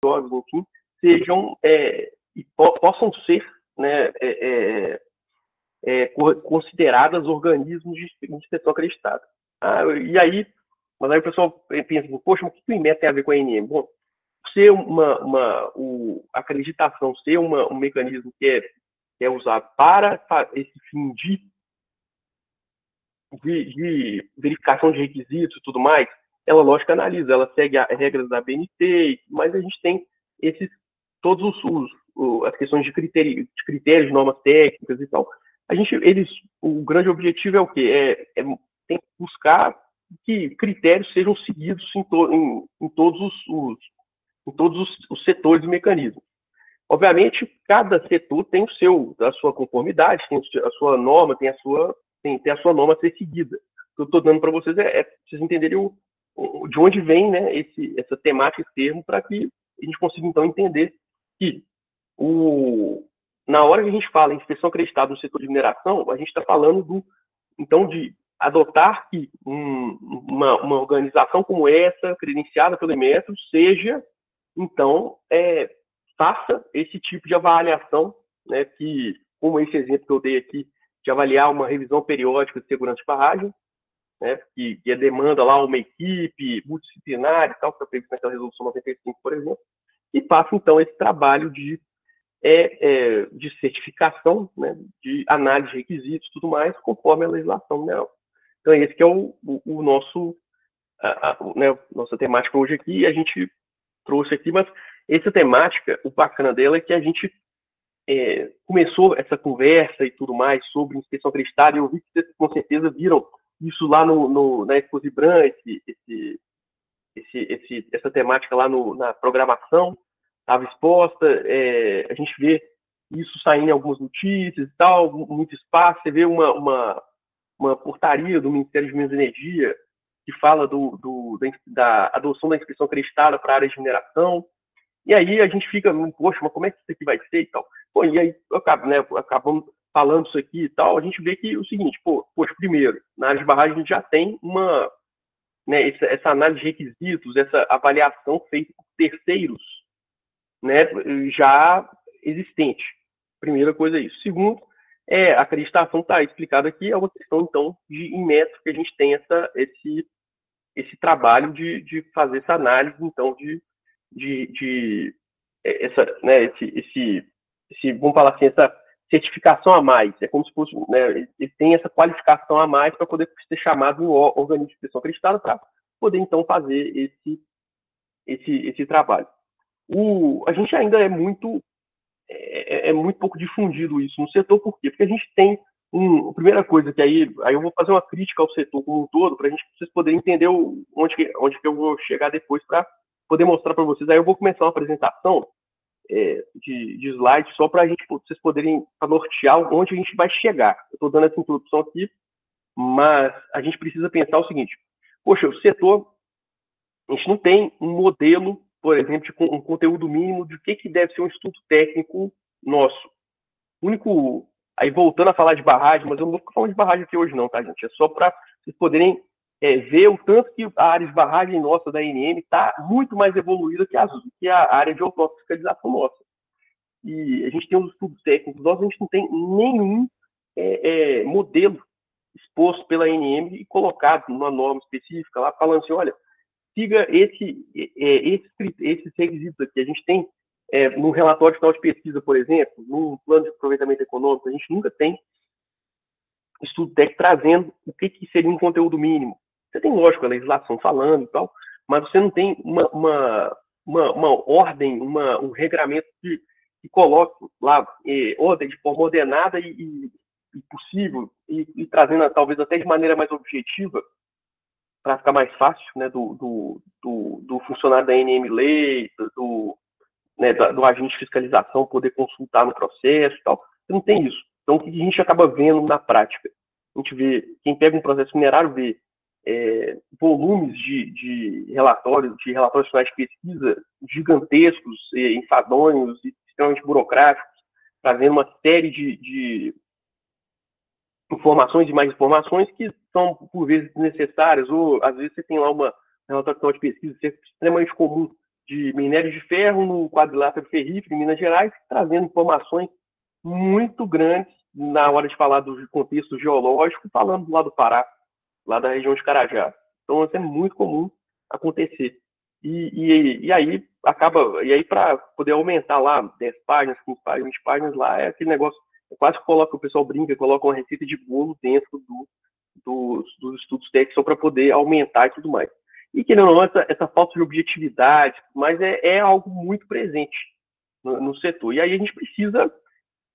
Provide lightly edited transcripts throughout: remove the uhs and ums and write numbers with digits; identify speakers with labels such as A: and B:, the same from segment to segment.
A: enfim, sejam e possam ser, né, consideradas organismos de inspeção acreditada. E aí, mas aí o pessoal pensa, poxa, mas o que o INMET tem a ver com a ANM? Bom, ser a acreditação ser um mecanismo que é usado para esse fim de verificação de requisitos e tudo mais, ela, lógico, analisa, ela segue as regras da BNT, mas a gente tem todos as questões de critérios, normas técnicas e tal. O grande objetivo é o quê? Tem que buscar que critérios sejam seguidos em todos os setores e mecanismos. Obviamente, cada setor tem a sua conformidade, tem a sua norma, tem a sua norma a ser seguida. O que eu estou dando para vocês é vocês entenderem de onde vem, né, essa temática, esse termo, para que a gente consiga, então, entender que na hora que a gente fala em inspeção acreditada no setor de mineração, a gente está falando, então, de adotar que uma organização como essa, credenciada pelo Inmetro, seja, então, faça esse tipo de avaliação, né, como esse exemplo que eu dei aqui, de avaliar uma revisão periódica de segurança de barragem, né, que demanda lá uma equipe multidisciplinar e tal, que está previsto naquela resolução 95, por exemplo, e faça, então, esse trabalho de certificação, né, de análise de requisitos e tudo mais, conforme a legislação mineral. Então, esse que é o nosso, né, nossa temática hoje aqui, a gente trouxe aqui, mas essa temática, o bacana dela é que a gente começou essa conversa e tudo mais sobre inspeção acreditada, e eu vi que vocês com certeza viram isso lá na Exposibran, essa temática lá na programação, estava exposta, a gente vê isso saindo em algumas notícias e tal, muito espaço, você vê uma portaria do Ministério de Minas e Energia que fala da adoção da inspeção acreditada para áreas de mineração, e aí a gente fica, poxa, mas como é que isso aqui vai ser e tal? Pô, e aí acabamos falando isso aqui e tal, a gente vê que o seguinte, poxa, primeiro, na área de barragem a gente já tem né, essa análise de requisitos, essa avaliação feita por terceiros, né, já existente. Primeira coisa é isso. Segundo, a acreditação está explicada aqui, é uma questão, então, de Inmetro, que a gente tem esse trabalho de fazer essa análise, então, vamos falar assim, essa certificação a mais. É como se fosse, né, ele tem essa qualificação a mais para poder ser chamado um organismo de inspeção acreditado para poder, então, fazer esse trabalho. A gente ainda é muito pouco difundido isso no setor, por quê? Porque a gente tem a primeira coisa que aí eu vou fazer uma crítica ao setor como um todo, para vocês poderem entender onde que eu vou chegar depois para poder mostrar para vocês. Aí eu vou começar uma apresentação de slides só para vocês poderem nortear onde a gente vai chegar. Eu estou dando essa introdução aqui, mas a gente precisa pensar o seguinte: poxa, o setor, a gente não tem um modelo, por exemplo, de um conteúdo mínimo de o que deve ser um estudo técnico nosso. Aí voltando a falar de barragem, mas eu não vou ficar falando de barragem aqui hoje não, tá, gente? É só para vocês poderem ver o tanto que a área de barragem nossa da ANM está muito mais evoluída que a área de autofiscalização nossa. E a gente tem os estudos técnicos, a gente não tem nenhum modelo exposto pela ANM e colocado numa norma específica lá, falando assim, olha, siga esses requisitos aqui. A gente tem, no relatório final de pesquisa, por exemplo, no plano de aproveitamento econômico, a gente nunca tem estudo técnico trazendo o que seria um conteúdo mínimo. Você tem, lógico, a legislação falando e tal, mas você não tem uma ordem, um regramento que coloque lá ordem de forma ordenada e possível, e trazendo talvez até de maneira mais objetiva, para ficar mais fácil, né, do funcionário da ANM ler, do agente de fiscalização poder consultar no processo e tal. Você não tem isso. Então, o que a gente acaba vendo na prática? A gente vê, quem pega um processo minerário vê volumes de relatórios finais de pesquisa gigantescos, enfadonhos, extremamente burocráticos, trazendo uma série de informações e mais informações que são, por vezes, desnecessárias, ou às vezes você tem lá uma relatório final de pesquisa extremamente comum de minério de ferro no quadrilátero ferrífero em Minas Gerais, trazendo informações muito grandes na hora de falar do contexto geológico, falando do lado do Pará, lá da região de Carajás. Então, isso é muito comum acontecer. E aí acaba, e aí para poder aumentar lá 10 páginas, 15 páginas, 20 páginas lá, é aquele negócio, quase que coloca, o pessoal brinca, coloca uma receita de bolo dentro dos estudos técnicos só para poder aumentar e tudo mais. E que não, essa falta de objetividade, mas é algo muito presente no setor. E aí a gente precisa, a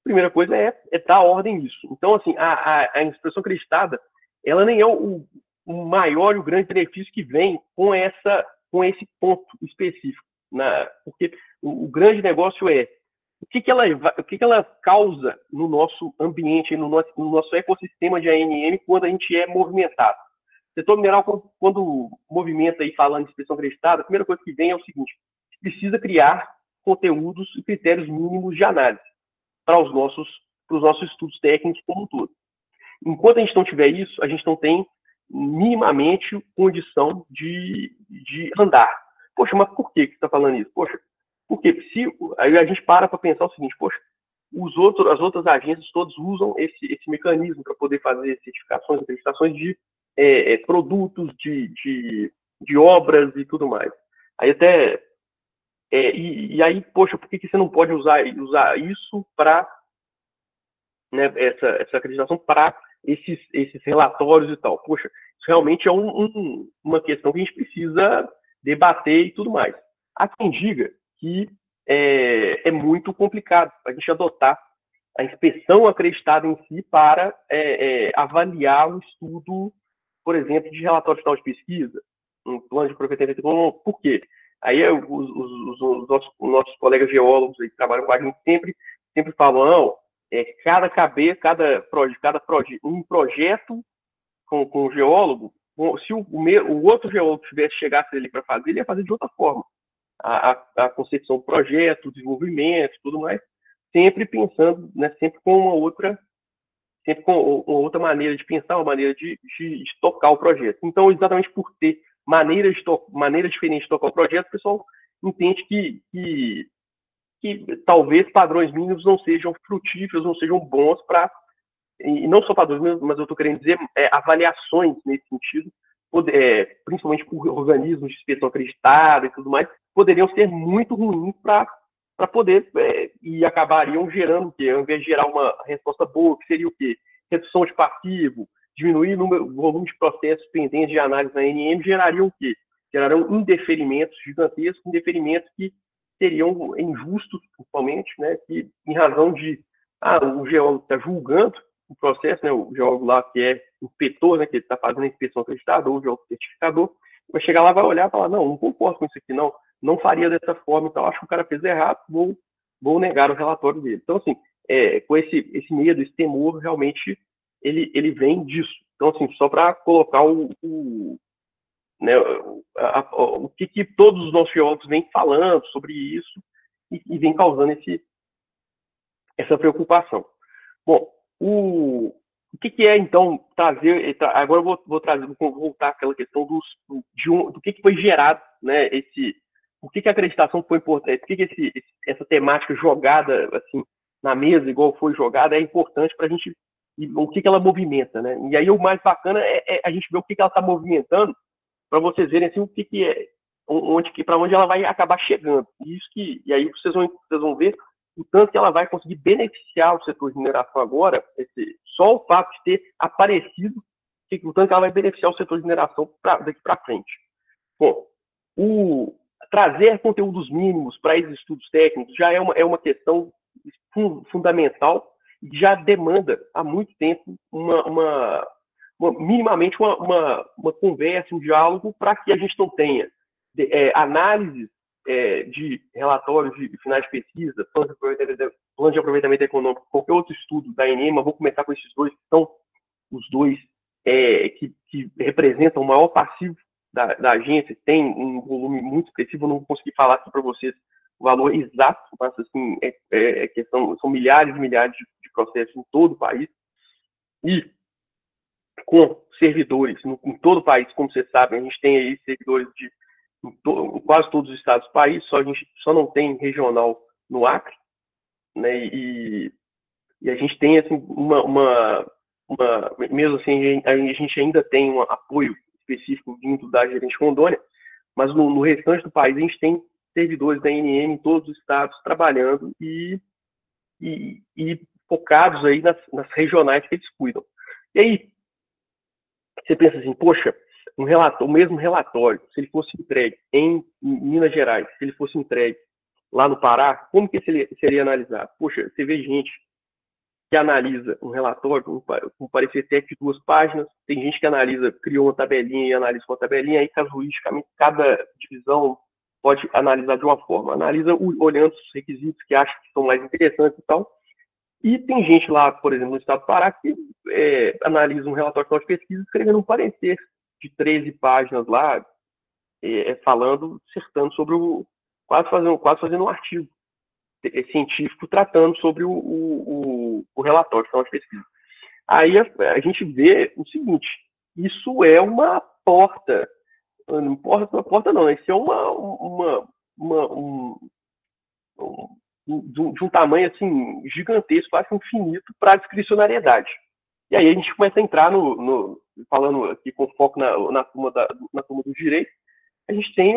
A: primeira coisa é dar ordem nisso. Então, assim, a inspeção acreditada, ela nem é o maior e o grande benefício que vem com esse ponto específico, porque o grande negócio é o que ela causa no nosso ambiente, no nosso ecossistema de ANM quando a gente é movimentado. O setor mineral, quando movimenta e falando de inspeção acreditada, a primeira coisa que vem é o seguinte: precisa criar conteúdos e critérios mínimos de análise para os nossos estudos técnicos como um todo. Enquanto a gente não tiver isso, a gente não tem minimamente condição de andar. Poxa, mas por que você está falando isso? Poxa, porque aí a gente para pensar o seguinte: poxa, as outras agências todas usam esse mecanismo para poder fazer certificações, acreditações de produtos, de obras e tudo mais. Aí até e aí, poxa, por que você não pode usar isso para, né, essa acreditação para esses relatórios e tal? Poxa, isso realmente é uma questão que a gente precisa debater e tudo mais. Há quem diga que é muito complicado a gente adotar a inspeção acreditada em si para avaliar um estudo, por exemplo, de relatório final de pesquisa, um plano de aproveitamento econômico. Por quê? Aí os nossos colegas geólogos aí que trabalham com a gente sempre falam, não, um projeto com o geólogo, se o outro geólogo chegasse ali para fazer, ele ia fazer de outra forma. A concepção do projeto, o desenvolvimento, tudo mais, sempre pensando, né, sempre com uma outra maneira de pensar, uma maneira de tocar o projeto. Então, exatamente por ter maneira diferente de tocar o projeto, o pessoal entende que talvez padrões mínimos não sejam frutíferos, não sejam bons para, e não só padrões mínimos, mas eu estou querendo dizer avaliações nesse sentido, principalmente por organismos de inspeção acreditada e tudo mais, poderiam ser muito ruins para poder, e acabariam gerando o quê? Ao invés de gerar uma resposta boa, que seria o quê? Redução de passivo, diminuir o volume de processos pendentes de análise na ANM, gerariam o quê? Gerariam indeferimentos gigantescos, indeferimentos que seriam injustos, principalmente, né? Que em razão de o geólogo está julgando o processo, né? O geólogo lá que é inspetor, né? Que ele está fazendo a inspeção acreditada, ou o geólogo certificador, vai chegar lá, vai olhar e falar, não concordo com isso aqui, não faria dessa forma, então acho que o cara fez errado, vou negar o relatório dele. Então, assim, com esse medo, esse temor, realmente, ele vem disso. Então, assim, só para colocar né, o que todos os nossos geólogos vêm falando sobre isso e vem causando essa preocupação. Bom, o que é, então, trazer... Agora eu vou voltar àquela questão do que foi gerado, né, por que a acreditação foi importante, por que essa temática jogada assim, na mesa, igual foi jogada, é importante para a gente... o que ela movimenta, né? E aí o mais bacana é a gente ver o que ela está movimentando, para vocês verem assim, o que é, para onde ela vai acabar chegando. E aí vocês vão ver o tanto que ela vai conseguir beneficiar o setor de mineração agora, só o fato de ter aparecido, o tanto que ela vai beneficiar o setor de mineração daqui para frente. Bom, trazer conteúdos mínimos para esses estudos técnicos já é uma questão fundamental e já demanda há muito tempo minimamente uma conversa, um diálogo, para que a gente não tenha análises de relatórios de finais de pesquisa, plano de aproveitamento econômico, qualquer outro estudo da ENEMA. Vou começar com esses dois, que são os dois que representam o maior passivo da agência, tem um volume muito expressivo. Eu não vou conseguir falar aqui para vocês o valor exato, mas assim, são milhares e milhares de processos em todo o país, e com servidores em todo o país. Como vocês sabem, a gente tem aí servidores de em quase todos os estados do país, a gente só não tem regional no Acre, né? E a gente tem assim, mesmo assim, a gente ainda tem um apoio específico vindo da Gerente Rondônia, mas no restante do país a gente tem servidores da ANM em todos os estados trabalhando e focados aí nas regionais que eles cuidam. E aí, você pensa assim, poxa, o mesmo relatório, se ele fosse entregue em Minas Gerais, se ele fosse entregue lá no Pará, como que seria analisado? Poxa, você vê gente que analisa um relatório, um parecer técnico de 2 páginas, tem gente que analisa, criou uma tabelinha e analisa uma tabelinha, aí casuisticamente cada divisão pode analisar de uma forma, analisa olhando os requisitos que acha que são mais interessantes e tal. E tem gente lá, por exemplo, no estado do Pará, que analisa um relatório de pesquisa escrevendo um parecer de 13 páginas lá, falando, dissertando sobre quase fazendo um artigo científico tratando sobre o relatório de pesquisa. Aí a gente vê o seguinte, isso é uma porta, não porta não, isso é de um tamanho assim gigantesco, quase infinito para a discricionariedade. E aí a gente começa a entrar falando aqui com foco na turma do direito, a gente tem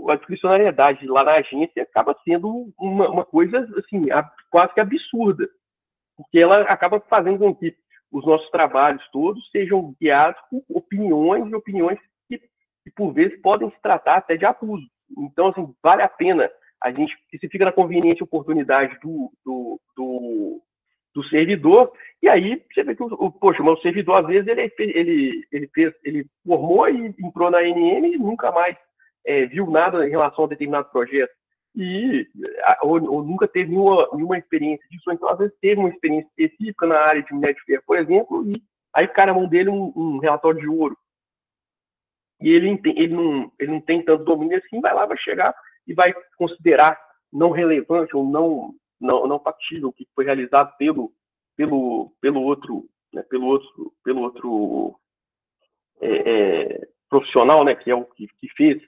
A: a discricionariedade lá na agência, acaba sendo uma coisa assim, quase que absurda, porque ela acaba fazendo com que os nossos trabalhos todos sejam guiados por opiniões que por vezes podem se tratar até de abuso. Então, assim, vale a pena a gente, que se fica na conveniente oportunidade do servidor, e aí você vê que poxa, mas o servidor, às vezes, ele formou e entrou na ANM e nunca mais viu nada em relação a determinado projeto, ou nunca teve nenhuma experiência disso, ou então, às vezes, teve uma experiência específica na área de minério de ferro, por exemplo, e aí cai na mão dele um relatório de ouro. E ele não tem tanto domínio assim, vai chegar e vai considerar não relevante ou não factível o que foi realizado pelo outro, né, pelo outro profissional, né, que é o que fez.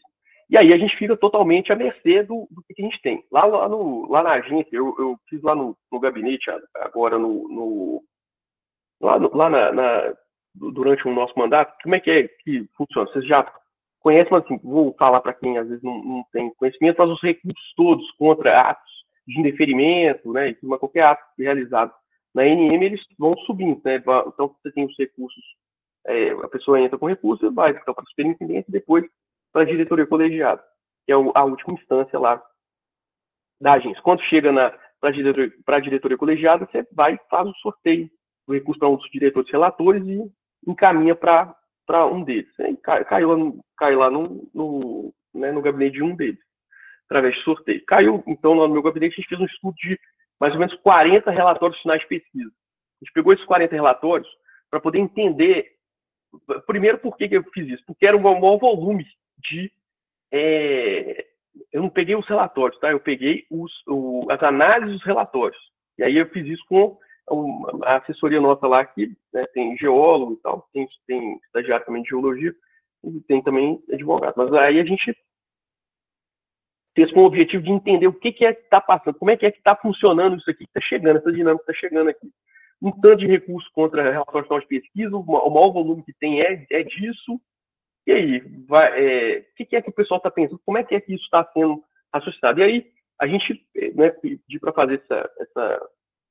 A: E aí a gente fica totalmente à mercê do que a gente tem. Lá na agência, eu fiz lá no gabinete agora durante o nosso mandato, como é que funciona? Vocês já conhecem, mas assim, vou falar para quem às vezes não tem conhecimento, mas os recursos todos contra atos de indeferimento, né, qualquer ato realizado na ANM, eles vão subindo, né? Então você tem os recursos, a pessoa entra com recurso, vai para a superintendência e depois para a diretoria colegiada, que é a última instância lá da agência. Quando chega para a diretoria colegiada, você vai e faz o sorteio do recurso para um dos diretores relatores e encaminha para um deles. Aí cai lá no gabinete de um deles, através de sorteio. Caiu, então, no meu gabinete, a gente fez um estudo de mais ou menos 40 relatórios finais de pesquisa. A gente pegou esses 40 relatórios para poder entender, primeiro, por que eu fiz isso? Porque era um maior volume de... eu não peguei os relatórios, tá? Eu peguei as análises dos relatórios. E aí eu fiz isso com a assessoria nossa lá, que né, tem geólogo e tal, tem estagiário também de geologia, e tem também advogado. Mas aí a gente fez com o objetivo de entender o que é que está passando, como é que está funcionando isso aqui que está chegando, essa dinâmica que está chegando aqui. Um tanto de recurso contra relatórios de pesquisa, o maior volume que tem é disso. E aí, o que é que o pessoal está pensando? Como é que isso está sendo associado? E aí, a gente pediu para fazer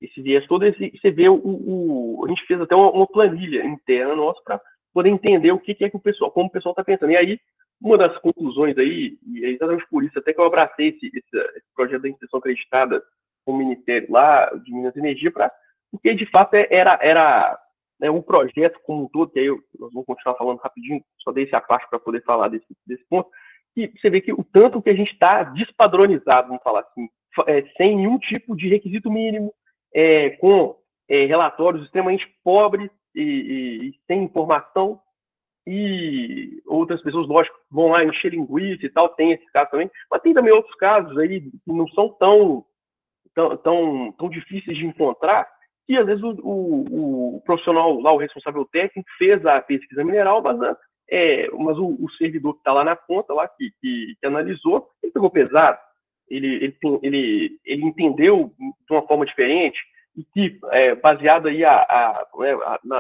A: esse viés todo, você vê a gente fez até uma planilha interna nossa para poder entender o que é que como o pessoal está pensando. E aí, uma das conclusões aí, e é exatamente por isso até que eu abracei esse projeto da instituição acreditada com o Ministério lá de Minas e Energia, porque de fato era um projeto como um todo, que aí nós vamos continuar falando rapidinho, só dei essa parte para poder falar desse ponto, e você vê que o tanto que a gente está despadronizado, vamos falar assim, sem nenhum tipo de requisito mínimo, com relatórios extremamente pobres e sem informação, e outras pessoas, lógico, vão lá encher linguiça e tal, tem esse caso também, mas tem também outros casos aí que não são tão difíceis de encontrar, e às vezes o profissional lá, o responsável técnico, fez a pesquisa mineral, mas mas o servidor que está lá na ponta, lá que analisou, ele pegou pesado, ele entendeu de uma forma diferente e que, baseado aí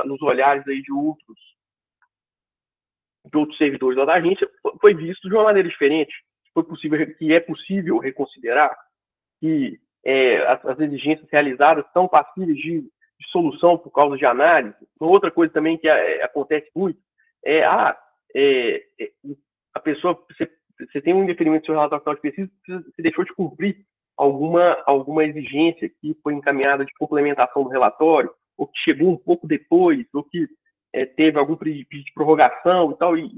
A: nos olhares aí de outros servidores lá da agência, foi visto de uma maneira diferente. Que é possível reconsiderar que as exigências realizadas são passíveis de solução por causa de análise. Outra coisa também que acontece muito é, a pessoa, você tem um indeferimento do seu relatório final de pesquisa, você deixou de cumprir alguma exigência que foi encaminhada de complementação do relatório, ou que chegou um pouco depois, ou que teve algum pedido de prorrogação e tal, e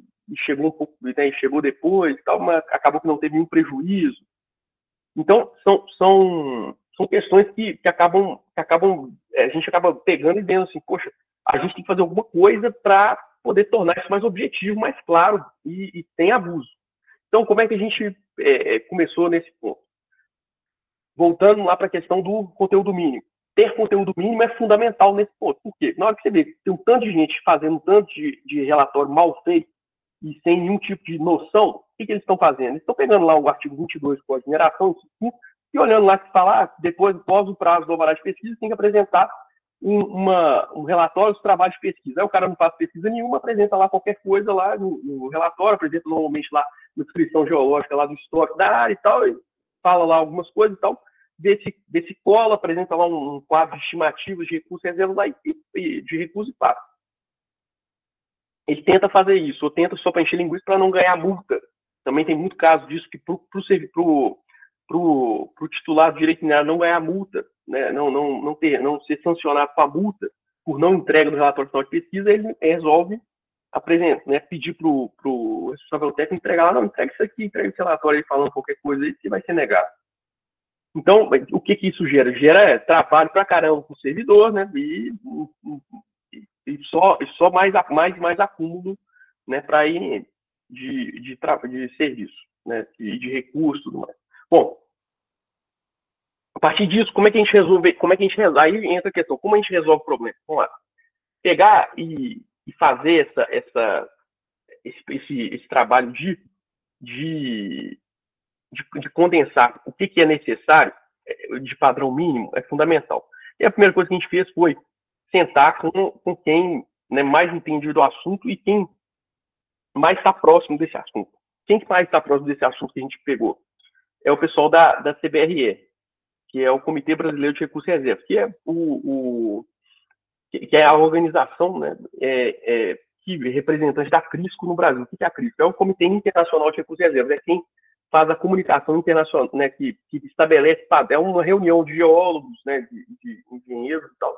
A: chegou um pouco, né, chegou depois e tal, mas acabou que não teve nenhum prejuízo. Então, são questões que acabam, a gente acaba pegando e vendo assim, poxa, a gente tem que fazer alguma coisa para poder tornar isso mais objetivo, mais claro e sem abuso. Então, como é que a gente começou nesse ponto? Voltando lá para a questão do conteúdo mínimo. Ter conteúdo mínimo é fundamental nesse ponto. Por quê? Na hora que você vê que tem um tanto de gente fazendo um tanto de relatório mal feito e sem nenhum tipo de noção, o que eles estão fazendo? Eles estão pegando lá o artigo 22 com a mineração e olhando lá que fala, depois, após o prazo do alvará de pesquisa, tem que apresentar um relatório dos trabalhos de pesquisa. Aí o cara não faz pesquisa nenhuma, apresenta lá qualquer coisa lá no relatório, apresenta normalmente lá na descrição geológica lá do histórico da área e tal, e fala lá algumas coisas e tal, vê se cola, apresenta lá um quadro de estimativas de recursos e reservas lá de recursos e passa. Ele tenta fazer isso, ou tenta só para encher linguiça para não ganhar multa. Também tem muito caso disso, que para o titular do direito minerário não ganhar multa, né, não ser sancionado com a multa por não entrega do relatório final de pesquisa, ele resolve pedir para o responsável técnico entregar lá, não, entrega isso aqui, entrega esse relatório aí falando qualquer coisa aí que vai ser negado. Então, o que isso gera? Gera trabalho para caramba para o servidor, né? E só mais acúmulo, né, para ir de serviço, né, de recursos, tudo mais. Bom, a partir disso, como é que a gente resolve? Aí entra a questão, como a gente resolve o problema? Vamos lá, pegar e fazer esse trabalho de, de condensar o que é necessário de padrão mínimo é fundamental. E a primeira coisa que a gente fez foi sentar com quem, né, mais entendido do assunto e quem mais está próximo desse assunto. Quem mais está próximo desse assunto que a gente pegou? É o pessoal da CBRE, que é o Comitê Brasileiro de Recursos e Reservas, que é que é a organização, né, que representante da CRISCO no Brasil. O que é a CRISCO? É o Comitê Internacional de Recursos e Reservas, é quem faz a comunicação internacional, né, que estabelece, é uma reunião de geólogos, né, de engenheiros e tal,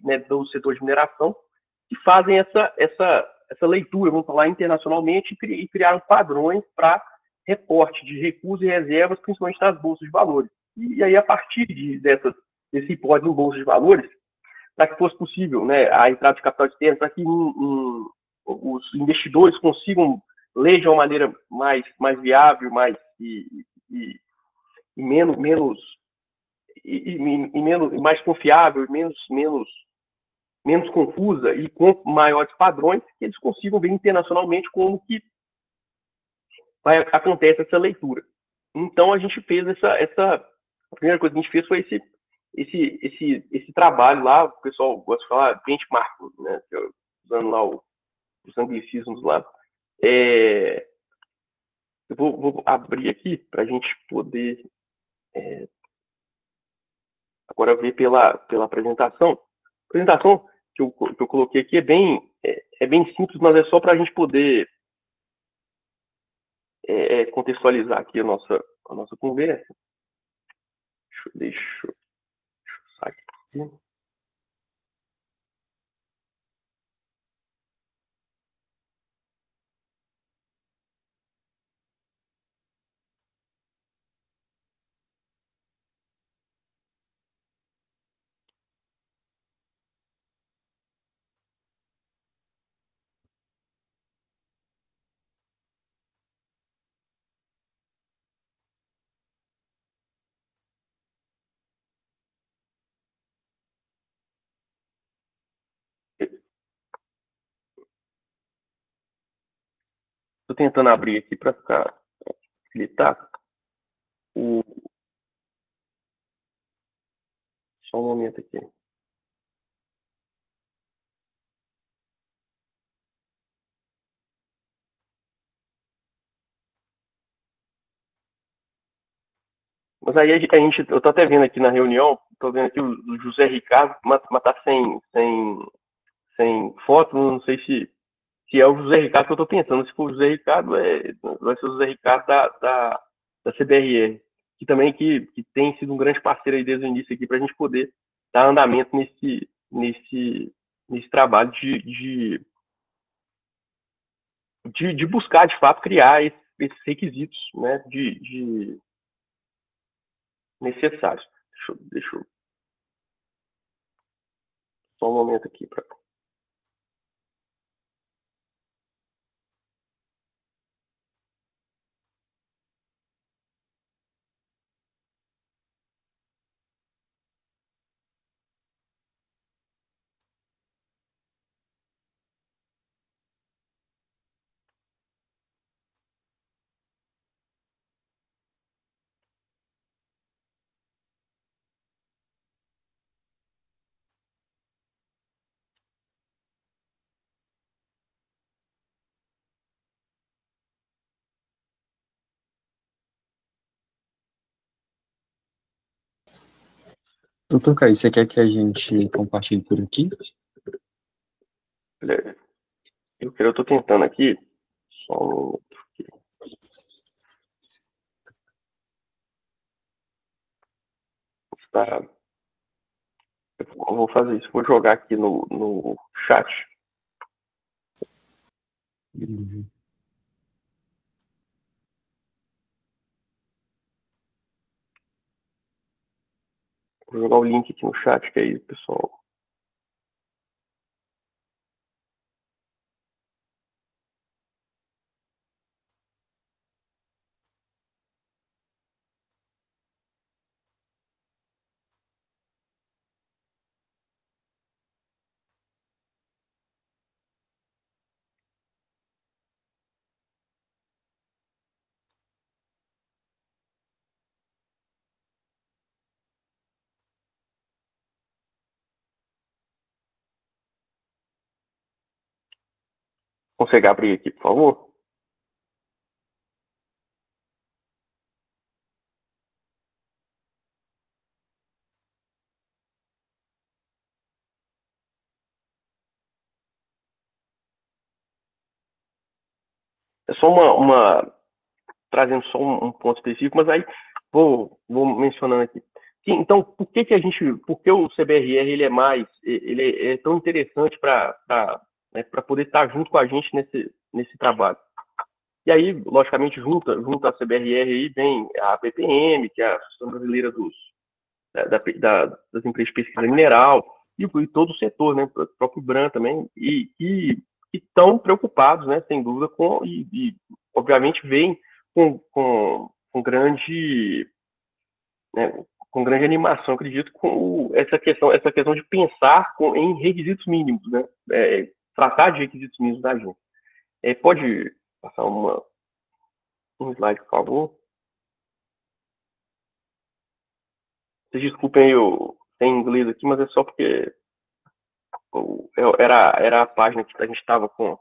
A: né, do setor de mineração, que fazem essa leitura, vamos falar, internacionalmente, e criaram padrões para reporte de recursos e reservas, principalmente nas bolsas de valores. E aí, a partir desse hipótese em bolsas de valores, para que fosse possível, né, a entrada de capital externo, para que os investidores consigam ler de uma maneira mais viável, e menos mais confiável, menos confusa e com maiores padrões, que eles consigam ver internacionalmente como que acontece essa leitura. Então a gente fez a primeira coisa que a gente fez foi esse trabalho lá, o pessoal gosta de falar benchmark, né, usando lá os anglicismos lá. Eu vou abrir aqui para a gente poder agora ver pela apresentação. A apresentação que eu coloquei aqui é bem simples, mas é só para a gente poder contextualizar aqui a nossa conversa. Deixa eu sair aqui. Estou tentando abrir aqui para facilitar. Só um momento aqui. Mas aí eu estou até vendo aqui na reunião, estou vendo aqui o José Ricardo, mas está sem foto, não sei se é o José Ricardo que eu estou pensando. Se for o José Ricardo, vai ser o José Ricardo da CBRR, que também que tem sido um grande parceiro aí desde o início aqui para a gente poder dar andamento nesse trabalho de buscar, de fato, criar esses requisitos, né, necessários. Deixa eu só um momento aqui para.
B: Doutor Caio, você quer que a gente compartilhe por aqui?
A: Eu estou tentando aqui. Só um minuto aqui. Eu vou fazer isso. Vou jogar aqui no chat.
B: Uhum.
A: Vou jogar o link aqui no chat, que aí, pessoal. Consegue abrir aqui, por favor? É só trazendo só um ponto específico, mas aí vou mencionando aqui. Sim, então, por que o CBRR ele é tão interessante para poder estar junto com a gente nesse trabalho? E aí, logicamente, junto à CBRR aí vem a BPM, que é a Associação Brasileira das Empresas de Pesquisa Mineral, e todo o setor, né, o próprio IBRAM também, e estão preocupados, né, sem dúvida, obviamente vem com grande, né, com grande animação, acredito, com essa questão de pensar em requisitos mínimos, né, tratar de requisitos mínimos da gente. Pode passar um slide, por favor? Vocês desculpem eu em inglês aqui, mas é só porque era a página que a gente estava com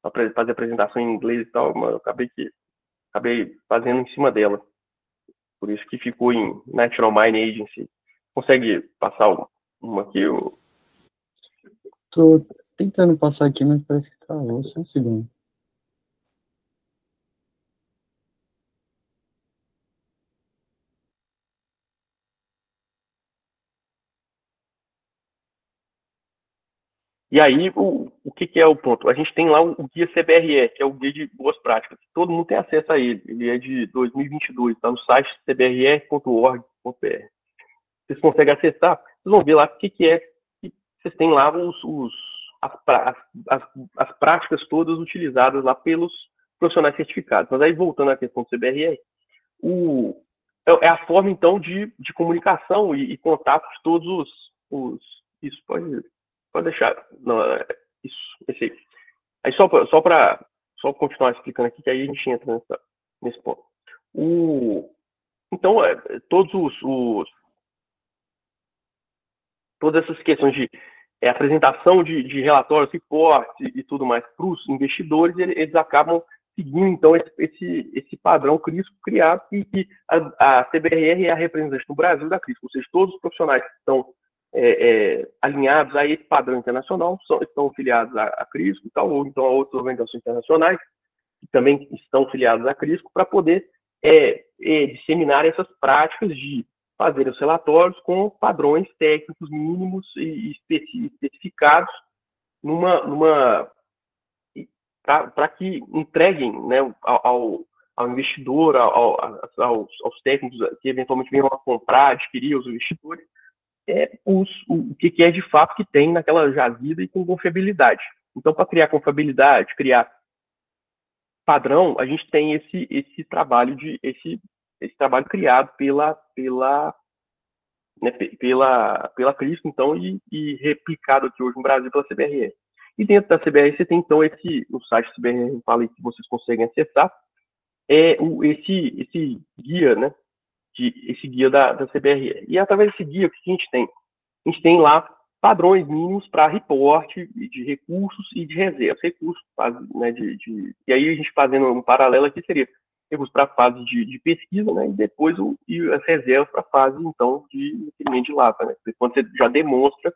A: para fazer a apresentação em inglês e tal, mas eu acabei fazendo em cima dela. Por isso que ficou em Natural Mining Agency. Consegue passar uma aqui?
B: Tô tentando passar aqui, mas parece que travou. Só um segundo.
A: E aí, o que é o ponto? A gente tem lá o guia CBRE, que é o guia de boas práticas. Todo mundo tem acesso a ele. Ele é de 2022, está no site cbre.org.br. Vocês conseguem acessar, vocês vão ver lá o que é que vocês têm lá as práticas todas utilizadas lá pelos profissionais certificados. Mas aí, voltando à questão do CBRE, é a forma, então, de comunicação e contato de todos isso, pode deixar. Não, isso, esse aí. Aí, só só continuar explicando aqui, que aí a gente entra nesse ponto. Então, todas essas questões de apresentação de relatórios, reportes e tudo mais para os investidores, eles acabam seguindo, então, esse padrão CRISCO criado, e a CBRR é a representante no Brasil da CRISCO, ou seja, todos os profissionais que estão alinhados a esse padrão internacional estão filiados à CRISCO e tal, ou então a outras organizações internacionais que também estão filiadas à CRISCO, para poder disseminar essas práticas de fazer os relatórios com padrões técnicos mínimos e especificados para que entreguem, né, ao investidor, aos técnicos que eventualmente venham a comprar, adquirir os investidores, o que é de fato que tem naquela jazida e com confiabilidade. Então, para criar confiabilidade, criar padrão, a gente tem esse trabalho criado pela CRISCO, então, e replicado aqui hoje no Brasil pela CBRE. E dentro da CBRE você tem, então, no site da CBRE, eu falei que vocês conseguem acessar, esse guia, né, esse guia da CBRE. E através desse guia, o que a gente tem? A gente tem lá padrões mínimos para reporte de recursos e de reservas. Recursos, né, e aí a gente fazendo um paralelo aqui, seria recursos para a fase de pesquisa, né, e depois as reservas para a fase, então, de requerimento de lata, né, quando você já demonstra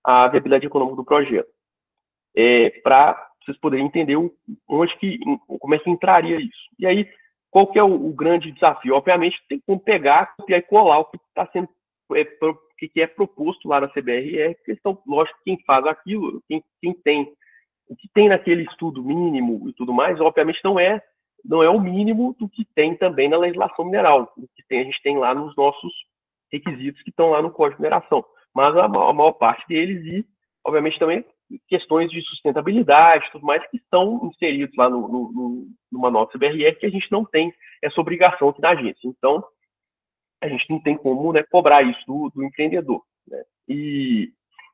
A: a viabilidade econômica do projeto. Para vocês poderem entender como é que entraria isso. E aí, qual que é o grande desafio? Obviamente, tem como pegar, copiar e colar o que está sendo que é proposto lá na CBRE, questão, lógico, quem faz aquilo, quem tem, o que tem naquele estudo mínimo e tudo mais, obviamente não é o mínimo do que tem também na legislação mineral, o que a gente tem lá nos nossos requisitos que estão lá no Código de Mineração, mas a maior parte deles e, obviamente, também questões de sustentabilidade e tudo mais que estão inseridos lá no manual da CBRE, que a gente não tem essa obrigação aqui da agência. Então, a gente não tem como, né, cobrar isso do empreendedor, né? E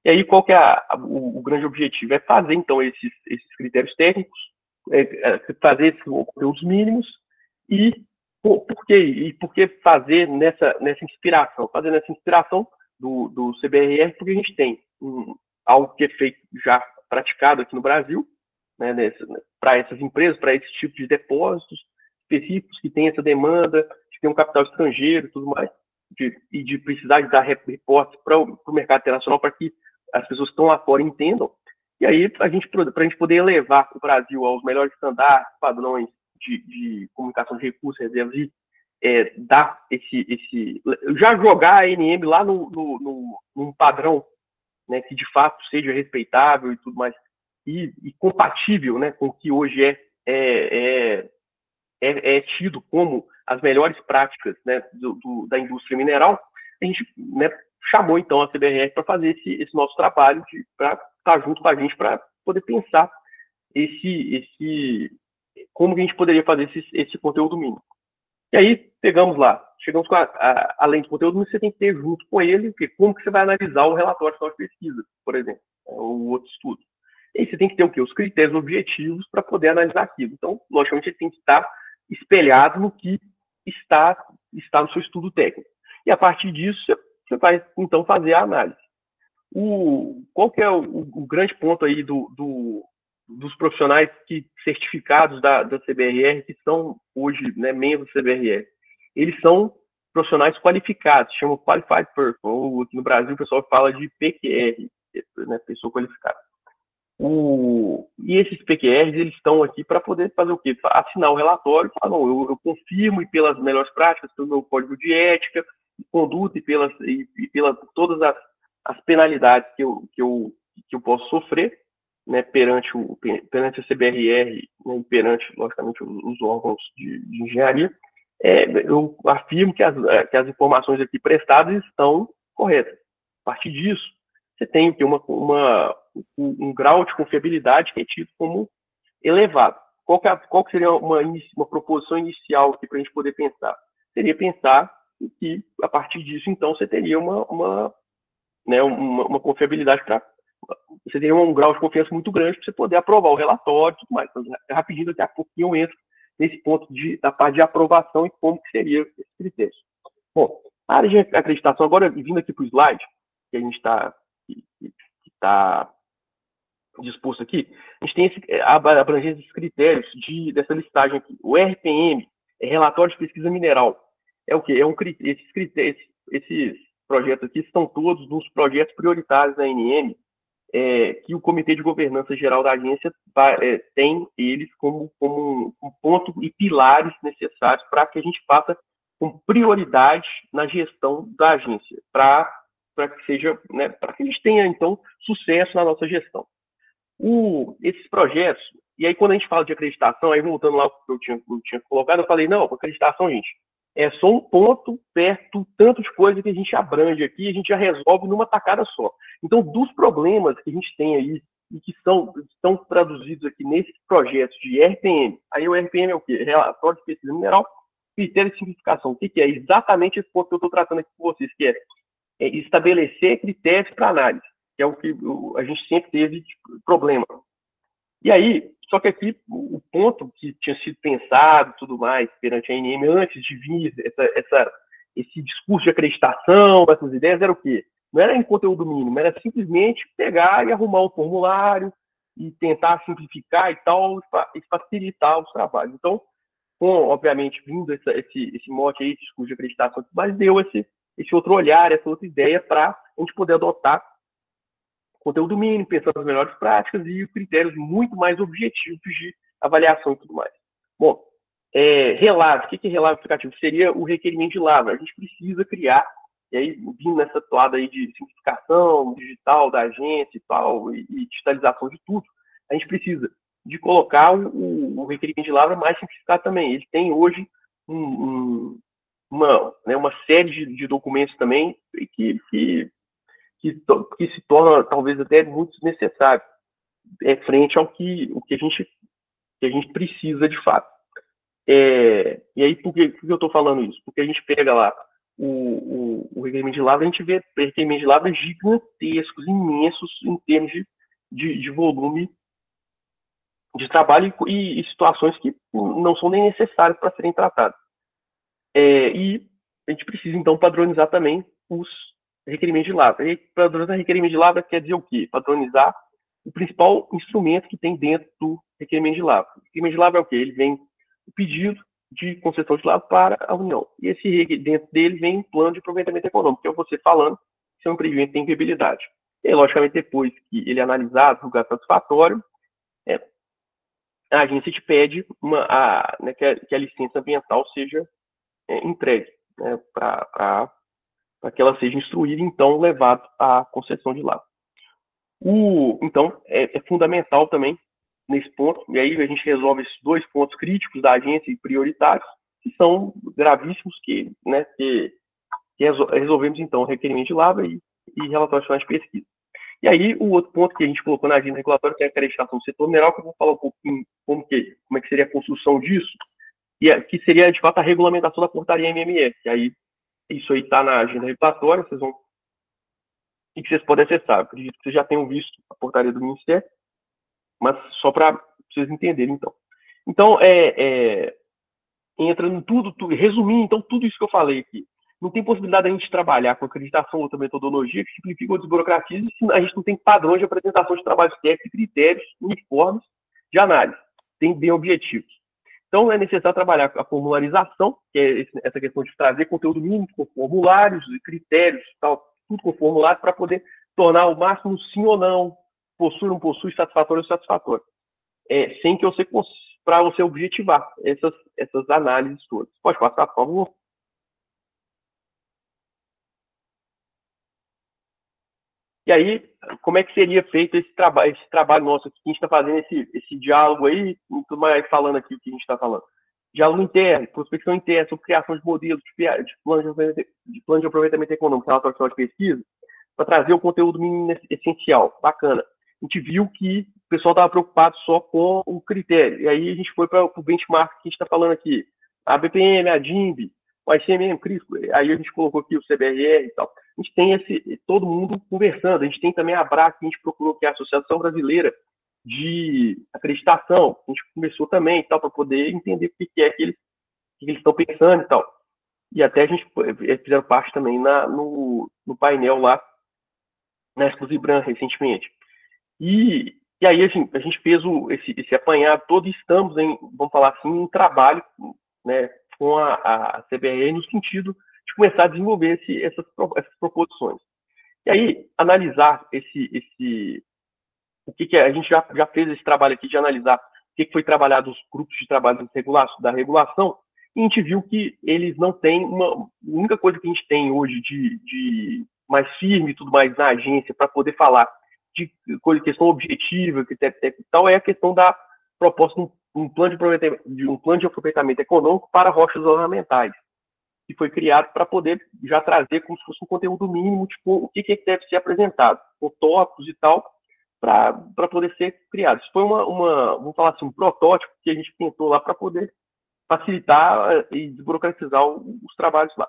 A: aí, qual que é o grande objetivo? É fazer, então, esses critérios técnicos, fazer esses conteúdos mínimos por que fazer nessa inspiração? Fazer nessa inspiração do CBRR, porque a gente tem algo que é feito, já praticado aqui no Brasil, né, para essas empresas, para esse tipo de depósitos específicos que tem essa demanda, de ter um capital estrangeiro e tudo mais, de precisar de dar reportes para o mercado internacional, para que as pessoas que estão lá fora entendam. E aí, para a gente poder elevar o Brasil aos melhores estándares, padrões de comunicação de recursos, reservas, e dar já jogar a ANM lá num padrão, né, que de fato seja respeitável e tudo mais, e compatível, né, com o que hoje é tido como as melhores práticas, né, da indústria mineral. A gente, né, chamou então a CBRR para fazer esse nosso trabalho, para estar junto com a gente, para poder pensar como que a gente poderia fazer esse conteúdo mínimo. E aí, chegamos com além do conteúdo, você tem que ter junto com ele, como que você vai analisar o relatório de pesquisa, por exemplo, ou outro estudo. E aí você tem que ter o quê? Os critérios objetivos para poder analisar aquilo. Então, logicamente, ele tem que estar espelhado no que está no seu estudo técnico. E a partir disso, você vai, então, fazer a análise. Qual que é o grande ponto aí dos profissionais certificados da CBRR, que são hoje, né, membros da CBRR? Eles são profissionais qualificados, chamam Qualified Person, ou aqui no Brasil o pessoal fala de PQR, né, pessoa qualificada. E esses PQRs, eles estão aqui para poder fazer o quê? Assinar o relatório, falar, não, eu confirmo e pelas melhores práticas, pelo meu código de ética, conduta e pelas todas as penalidades que eu posso sofrer, né, perante a CBRR, né, e perante, logicamente, os órgãos de engenharia, eu afirmo que as informações aqui prestadas estão corretas. A partir disso, você tem que um grau de confiabilidade que é tido como elevado. Qual que seria uma proposição inicial aqui para a gente poder pensar? Seria pensar que, a partir disso, então, você teria uma confiabilidade para você teria um grau de confiança muito grande para você poder aprovar o relatório e tudo mais. Então, rapidinho, daqui a pouquinho eu entro nesse ponto da parte de aprovação e como que seria esses critérios. Bom, a área de acreditação, agora vindo aqui para o slide, que a gente está disposto aqui, a gente tem a abrangência desses critérios dessa listagem aqui. O RPM é Relatório de Pesquisa Mineral. É o quê? Esses projetos aqui estão todos nos projetos prioritários da ANM, que o Comitê de Governança Geral da agência tem eles como um ponto e pilares necessários para que a gente faça com prioridade na gestão da agência, para que seja, né, para que a gente tenha, então, sucesso na nossa gestão. Esses projetos, e aí quando a gente fala de acreditação, aí voltando lá ao que eu tinha colocado, eu falei, não, acreditação, gente, é só um ponto perto do tanto de coisa que a gente abrange aqui, a gente já resolve numa tacada só. Então, dos problemas que a gente tem aí, e que estão traduzidos aqui nesses projetos de RPM, aí o RPM é o quê? Relatório de Pesquisa Mineral, critério de simplificação. O que é? Exatamente esse ponto que eu estou tratando aqui com vocês, que é estabelecer critérios para análise, que é o que a gente sempre teve problema. E aí, só que aqui o ponto que tinha sido pensado e tudo mais perante a ANM antes de vir esse discurso de acreditação, essas ideias, era o quê? Não era em conteúdo mínimo, era simplesmente pegar e arrumar um formulário e tentar simplificar e tal, e facilitar os trabalhos. Então, obviamente, vindo esse mote aí, discurso de acreditação, mas deu esse outro olhar, essa outra ideia para a gente poder adotar conteúdo mínimo, pensando nas melhores práticas e critérios muito mais objetivos de avaliação e tudo mais. Bom, relato, o que é relato aplicativo? Seria o requerimento de lavra. A gente precisa criar, e aí, vindo nessa toada aí de simplificação digital da agência e tal, e digitalização de tudo, a gente precisa de colocar o requerimento de lavra mais simplificado também. Ele tem hoje uma série de documentos também que se torna talvez até muito desnecessário frente ao que a gente precisa de fato. E aí, por que eu estou falando isso? Porque a gente pega lá o requerimento de lavra, a gente vê requerimentos de lavra gigantescos, imensos, em termos de volume de trabalho e situações que não são nem necessárias para serem tratadas. E a gente precisa, então, padronizar também os requerimentos de lavra. E padronizar requerimento de lavra quer dizer o quê? Padronizar o principal instrumento que tem dentro do requerimento de lavra. O requerimento de lavra é o quê? Ele vem o pedido de concessão de lavra para a União. E dentro dele vem um plano de aproveitamento econômico, que é você falando se é um empreendimento tem viabilidade. E aí, logicamente, depois que ele é analisado, julgado satisfatório, a agência te pede que a licença ambiental seja entregue, né, para que ela seja instruída e, então, levada à concessão de lavra. Então, é fundamental também nesse ponto, e aí a gente resolve esses dois pontos críticos da agência e prioritários, que são gravíssimos, que resolvemos, então, o requerimento de lavra e relatório final de pesquisa. E aí, o outro ponto que a gente colocou na agenda regulatória, que é a acreditação do setor mineral, que eu vou falar um pouquinho como é que seria a construção disso, que seria, de fato, a regulamentação da portaria MMS. E aí, isso aí está na agenda regulatória, vocês vão... E que vocês podem acessar. Eu acredito que vocês já tenham visto a portaria do Ministério, mas só para vocês entenderem, então. Então, entra em tudo, resumindo, então, tudo isso que eu falei aqui. Não tem possibilidade de a gente trabalhar com acreditação ou outra metodologia que simplifica ou desburocratiza se a gente não tem padrões de apresentação de trabalhos técnicos e critérios uniformes de análise, tem bem objetivos. Então, é necessário trabalhar a formularização, que é essa questão de trazer conteúdo mínimo com formulários e critérios, tal, tudo com formulário, para poder tornar o máximo sim ou não, possui ou não possui, satisfatório ou satisfatório. Sem que para você objetivar essas análises todas. Pode passar, por favor? E aí, como é que seria feito esse trabalho nosso aqui, que a gente está fazendo esse diálogo aí, muito mais falando aqui o que a gente está falando. Diálogo interno, prospecção interna, sobre criação de modelos, de plano de aproveitamento econômico, relatório final de pesquisa, para trazer o conteúdo mínimo essencial. Bacana. A gente viu que o pessoal estava preocupado só com o critério. E aí a gente foi para o benchmark que a gente está falando aqui. A BPM, a DINB, o ICMM, CRISCO, aí a gente colocou aqui o CBRR e tal. a gente tem todo mundo conversando. A gente tem também a ABRAC, que a gente procurou, que é a Associação Brasileira de Acreditação. A gente começou também, tal, para poder entender o que é que eles estão pensando e tal. E até a gente fizeram parte também no painel lá, na Exclusibran, recentemente. E aí a gente fez esse apanhado todo e estamos vamos falar assim, em trabalho, né, com a CBRE no sentido de começar a desenvolver essas proposições. E aí, analisar o que a gente já fez esse trabalho aqui de analisar o que foi trabalhado os grupos de trabalho da regulação, e a gente viu que eles não têm a única coisa que a gente tem hoje de mais firme e tudo mais na agência para poder falar de questão objetiva, que tal, é a questão da proposta de um plano de aproveitamento econômico para rochas ornamentais, que foi criado para poder já trazer como se fosse um conteúdo mínimo, tipo, o que deve ser apresentado, com tópicos e tal, para poder ser criado. Isso foi vamos falar assim, um protótipo que a gente tentou lá para poder facilitar e desburocratizar os trabalhos lá.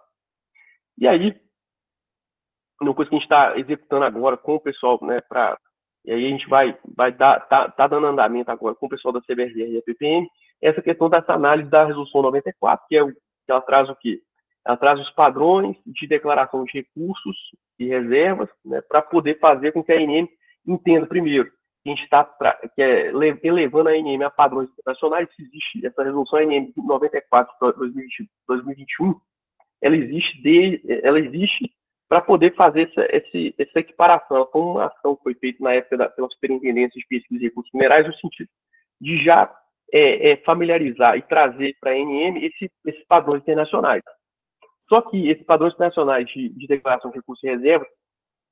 A: E aí, uma coisa que a gente está executando agora com o pessoal, né, e aí a gente vai tá dando andamento agora com o pessoal da CBRE e a PPM, essa questão dessa análise da resolução 94, que ela traz o quê? Ela traz os padrões de declaração de recursos e reservas, né, para poder fazer com que a ANM entenda primeiro que a gente está elevando a ANM a padrões internacionais. Existe essa resolução ANM 94 para 2021, ela existe para poder fazer essa equiparação. Ela foi uma ação que foi feita na época pela Superintendência de Pesquisa e Recursos Minerais, no sentido de já familiarizar e trazer para a ANM esses padrões internacionais. Só que esses padrões internacionais de declaração de recursos e reservas,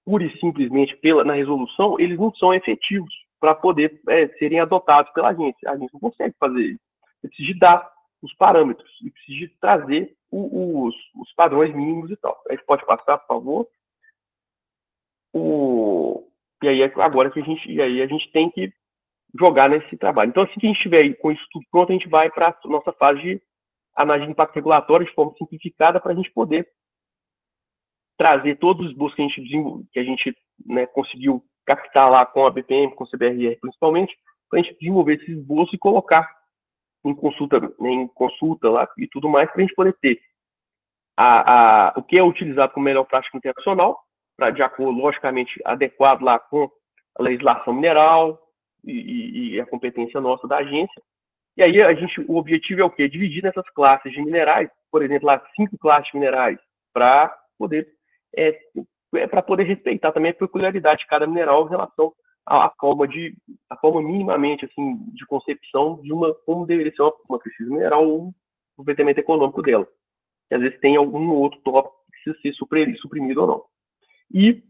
A: pura e simplesmente na resolução, eles não são efetivos para poder serem adotados pela agência. A agência não consegue fazer isso. Você precisa de dar os parâmetros e precisa de trazer os padrões mínimos e tal. A gente pode passar, por favor? E aí agora que a gente tem que jogar nesse trabalho. Então, assim que a gente estiver com isso tudo pronto, a gente vai para a nossa fase de análise de impacto regulatório de forma simplificada para a gente poder trazer todos os esboços que a gente né, conseguiu captar lá com a BPM, com o CBRE principalmente, para a gente desenvolver esse esboço e colocar em consulta lá e tudo mais, para a gente poder ter o que é utilizado como melhor prática internacional, de acordo, logicamente, adequado lá com a legislação mineral e a competência nossa da agência. E aí o objetivo é o quê? Dividir nessas classes de minerais, por exemplo, lá 5 classes de minerais, para poder respeitar também a peculiaridade de cada mineral em relação à forma minimamente assim de concepção de como deveria ser uma pesquisa mineral ou um aproveitamento econômico dela. Que às vezes tem algum outro tópico que precisa ser suprimido ou não. E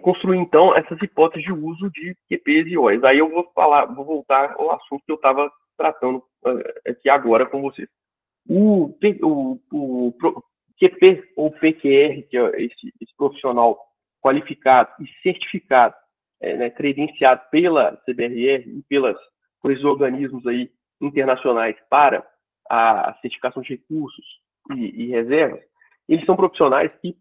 A: construir, então, essas hipóteses de uso de QPs e OIs. Aí eu vou voltar ao assunto que eu estava tratando aqui agora com vocês. O QP ou PQR, que é esse profissional qualificado e certificado, né, credenciado pela CBRE e por esses organismos aí internacionais para a certificação de recursos e reservas, eles são profissionais que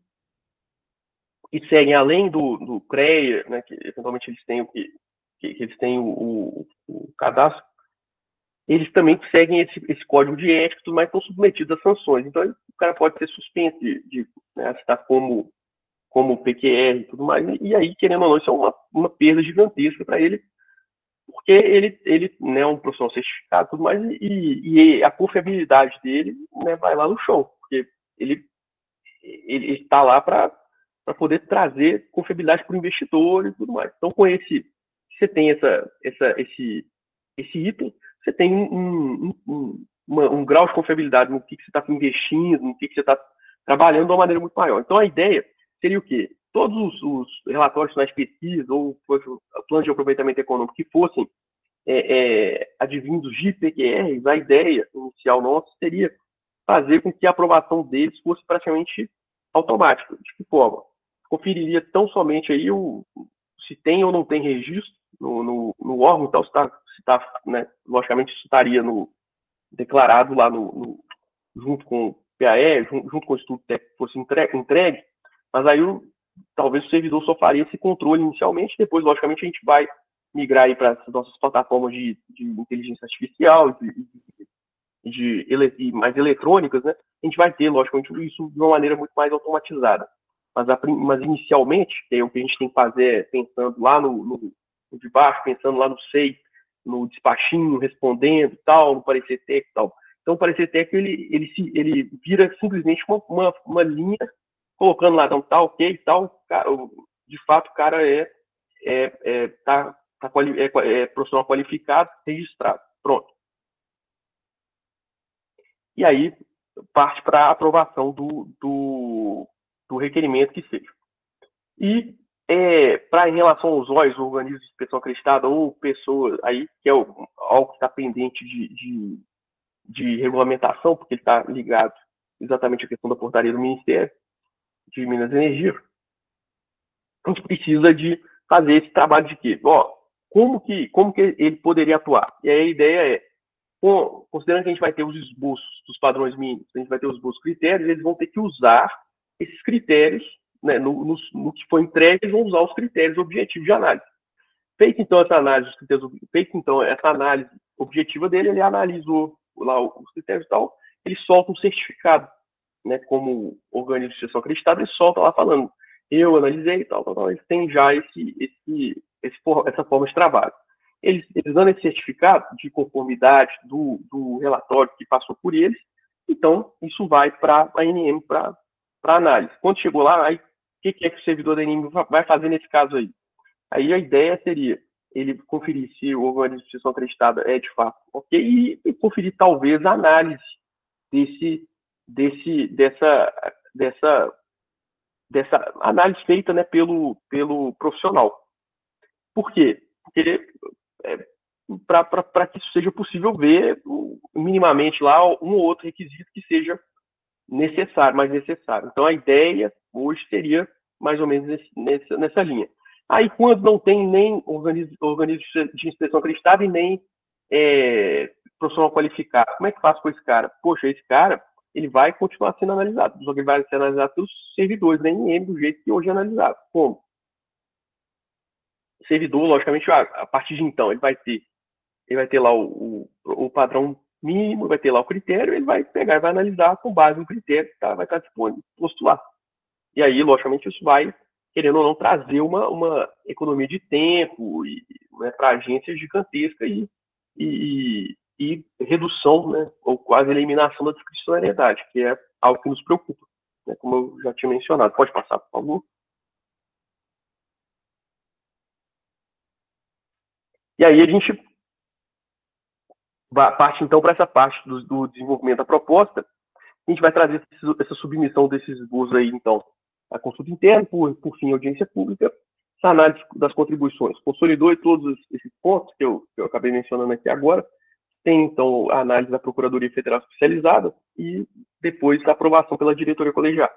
A: seguem, além do CREA, né, que eventualmente eles têm o cadastro, eles também seguem esse código de ética, mas estão submetidos a sanções. Então, o cara pode ser suspenso de estar como PQR e tudo mais. E aí, querendo ou não, isso é uma perda gigantesca para ele, porque ele né, é um profissional certificado e tudo mais, e a confiabilidade dele né, vai lá no chão, porque ele está lá para poder trazer confiabilidade para o investidor e tudo mais. Então, você tem esse item, você tem um grau de confiabilidade no que você está investindo, no que você está trabalhando de uma maneira muito maior. Então, a ideia seria o quê? Todos os relatórios finais de pesquisa ou planos de aproveitamento econômico que fossem advindos de PQRs, a ideia inicial nossa seria fazer com que a aprovação deles fosse praticamente automática. De que forma? Conferiria tão somente aí se tem ou não tem registro no órgão, então né, logicamente isso estaria declarado lá junto com o PAE, junto com o estudo técnico que fosse entregue, mas aí talvez o servidor só faria esse controle inicialmente, depois, logicamente, a gente vai migrar para as nossas plataformas de inteligência artificial, mais eletrônicas, né? A gente vai ter, logicamente, isso de uma maneira muito mais automatizada. Mas inicialmente, que é o que a gente tem que fazer pensando lá no de baixo, pensando lá no SEI, no despachinho, respondendo, tal, no parecer técnico e tal. Então, o parecer técnico, ele vira simplesmente uma linha, colocando lá, então, tal, ok, tal, de fato, o cara é profissional qualificado, registrado. Pronto. E aí parte para a aprovação do requerimento que seja. E em relação aos OIs, organismos de inspeção acreditada, ou pessoas aí, que é algo que está pendente de regulamentação, porque ele está ligado exatamente à questão da portaria do Ministério de Minas e Energia, a gente precisa de fazer esse trabalho de quê? Como que ele poderia atuar? E aí a ideia considerando que a gente vai ter os esboços dos padrões mínimos, a gente vai ter os esboços critérios, eles vão ter que usar esses critérios, né, no que foi entregue, eles vão usar os critérios objetivos de análise. Feita então essa análise objetiva dele, ele analisou lá os critérios e tal, ele solta um certificado, né, como organismo de gestão acreditado, ele solta lá falando, eu analisei e tal, eles têm já essa forma de trabalho. Eles dando esse certificado de conformidade do relatório que passou por eles, então isso vai para a ANM para análise. Quando chegou lá, aí o que é que o servidor da ANM vai fazer nesse caso aí? Aí a ideia seria ele conferir se o organismo de gestão acreditada é de fato ok e conferir talvez a análise dessa análise feita, né, pelo profissional. Por quê? Porque para que isso seja possível ver minimamente lá um ou outro requisito que seja mais necessário. Então, a ideia hoje seria mais ou menos nessa linha. Aí, quando não tem nem organismo de inspeção acreditado e nem profissional qualificado, como é que faz com esse cara? Poxa, esse cara ele vai continuar sendo analisado, só que ele vai ser analisado pelos servidores da NM do jeito que hoje é analisado. Como? O servidor, logicamente, a partir de então, ele vai ter lá o padrão mínimo, vai ter lá o critério, ele vai pegar e vai analisar com base no critério que vai estar disponível, posto lá. E aí, logicamente, isso vai, querendo ou não, trazer uma economia de tempo né, para agências gigantesca e redução, né, ou quase eliminação da discricionariedade, que é algo que nos preocupa, né, como eu já tinha mencionado. Pode passar, por favor? E aí a gente parte, então, para essa parte do desenvolvimento da proposta. A gente vai trazer essa submissão desses esboços aí, então, a consulta interna, por fim, a audiência pública, essa análise das contribuições. Consolidou e todos esses pontos que eu acabei mencionando aqui agora. Tem, então, a análise da Procuradoria Federal Especializada e depois a aprovação pela diretoria colegiada.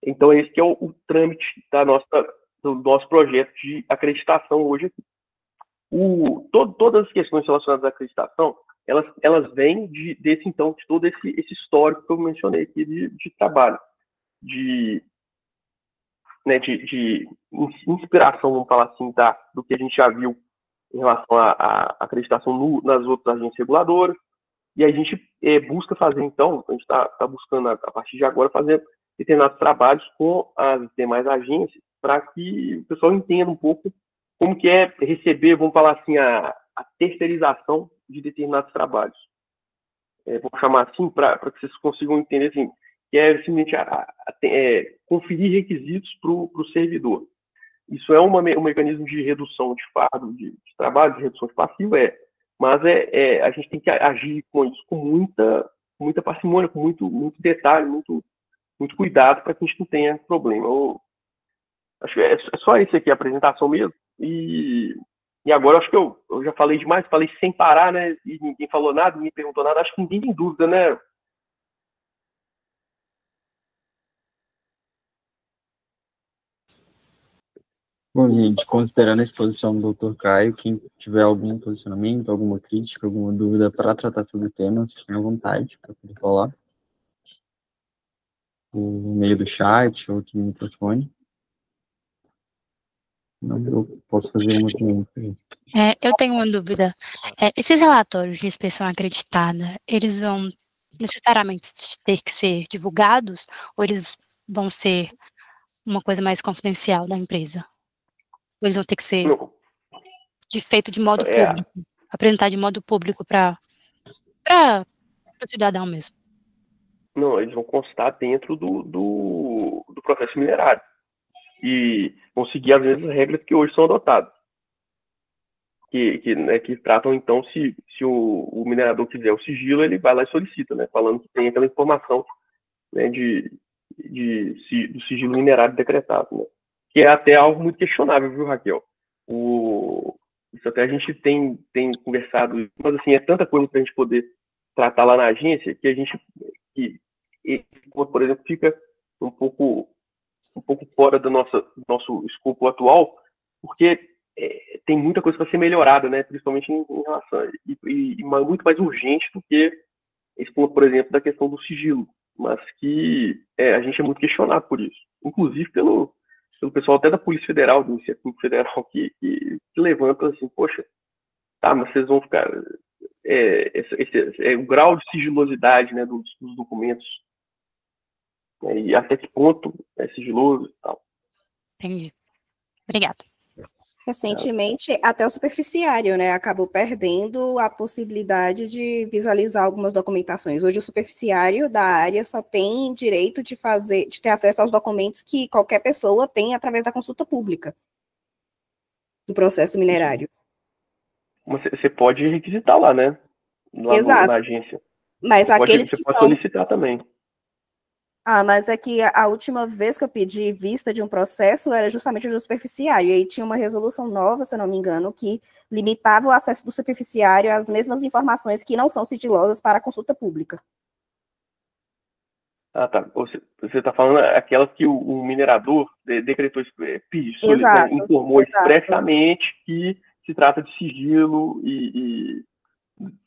A: Então, esse que é o trâmite do nosso projeto de acreditação hoje aqui. Todas as questões relacionadas à acreditação, elas vêm de todo esse histórico que eu mencionei aqui de trabalho, né, de inspiração, vamos falar assim, do que a gente já viu em relação à acreditação nas outras agências reguladoras, e a gente busca fazer, então, a gente está buscando, a partir de agora, fazer determinados trabalhos com as demais agências, para que o pessoal entenda um pouco como que é receber, vamos falar assim, a terceirização de determinados trabalhos. Vou chamar assim, para que vocês consigam entender, assim, que é simplesmente conferir requisitos para o servidor. Isso é um mecanismo de redução de fardo, de trabalho, de redução de passivo, mas a gente tem que agir com isso com muita parcimônia, com muito detalhe, muito cuidado, para que a gente não tenha problema. Acho que é só isso aqui, a apresentação mesmo. E agora acho que eu já falei demais, falei sem parar, né? E ninguém falou nada, ninguém perguntou nada. Acho que ninguém tem dúvida, né?
B: Bom, gente, considerando a exposição do Dr. Caio, quem tiver algum posicionamento, alguma crítica, alguma dúvida para tratar sobre o tema, fiquem à vontade para poder falar. Por meio do chat ou do microfone. Não, eu posso fazer uma também.
C: Eu tenho uma dúvida. Esses relatórios de inspeção acreditada, eles vão necessariamente ter que ser divulgados ou eles vão ser uma coisa mais confidencial da empresa? Ou eles vão ter que ser feito de modo público, apresentar de modo público para o cidadão mesmo?
A: Não, eles vão constar dentro do processo minerário e vão seguir as mesmas regras que hoje são adotadas. Que tratam, então, se o minerador quiser o sigilo, ele vai lá e solicita, né, falando que tem aquela informação, né, do sigilo minerário decretado, né, que é até algo muito questionável, viu, Raquel? Isso até a gente tem conversado, mas assim, é tanta coisa para a gente poder tratar lá na agência que a gente, por exemplo, fica um pouco fora do nosso escopo atual, porque tem muita coisa para ser melhorada, né? Principalmente em relação e muito mais urgente do que esse ponto, por exemplo, da questão do sigilo, mas que a gente é muito questionado por isso, inclusive pelo pessoal até da Polícia Federal, do Ministério Público Federal, que levanta assim, poxa, tá, mas vocês vão ficar o grau de sigilosidade, né, dos documentos, né, e até que ponto é sigiloso e tal.
C: Entendi. Obrigada.
D: Recentemente, até o superficiário, né, acabou perdendo a possibilidade de visualizar algumas documentações. Hoje, o superficiário da área só tem direito de ter acesso aos documentos que qualquer pessoa tem através da consulta pública do processo minerário.
A: Você pode requisitar lá, né? Lá na agência.
D: Mas
A: você pode solicitar também.
D: Mas é que a última vez que eu pedi vista de um processo era justamente do superficiário, e aí tinha uma resolução nova, se eu não me engano, que limitava o acesso do superficiário às mesmas informações que não são sigilosas para a consulta pública. Ah,
A: tá. Você está falando aquelas que o minerador decretou, informou expressamente que se trata de sigilo e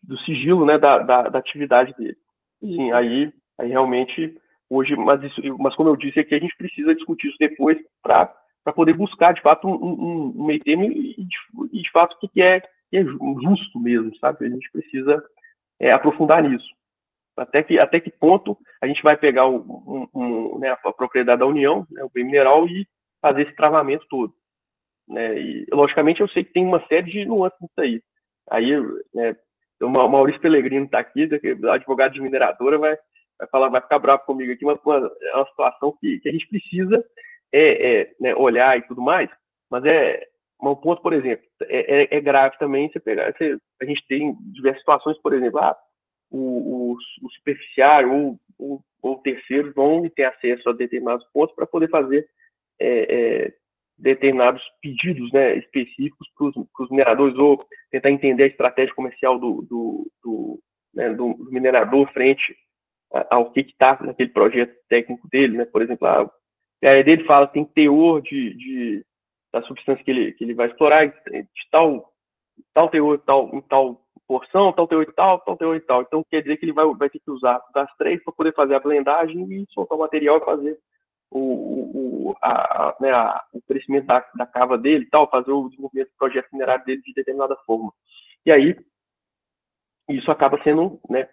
A: do sigilo, né, da atividade dele.
D: Isso.
A: Sim, aí realmente hoje, mas como eu disse aqui, a gente precisa discutir isso depois para poder buscar de fato um meio termo e de fato o que é justo mesmo, sabe? A gente precisa aprofundar nisso. Até que ponto a gente vai pegar né, a propriedade da União, né, o bem mineral, e fazer esse travamento todo, né? E logicamente eu sei que tem uma série de nuances nisso aí. Aí, né, o Maurício Pellegrino está aqui, advogado de mineradora, vai ficar bravo comigo aqui, mas é uma situação que a gente precisa né, olhar e tudo mais, mas um ponto, por exemplo, é grave também você pegar, a gente tem diversas situações, por exemplo, o superficiário ou terceiros vão ter acesso a determinados pontos para poder fazer determinados pedidos, né, específicos para os mineradores, ou tentar entender a estratégia comercial do minerador frente ao que está naquele projeto técnico dele, né? Por exemplo, a área dele fala que tem teor da substância que ele vai explorar, de tal teor em tal porção, tal teor e tal teor e tal. Então, quer dizer que ele vai ter que usar das três para poder fazer a blendagem e soltar o material e fazer o crescimento da cava dele e tal, fazer o desenvolvimento do projeto minerário dele de determinada forma. E aí, isso acaba sendo, né,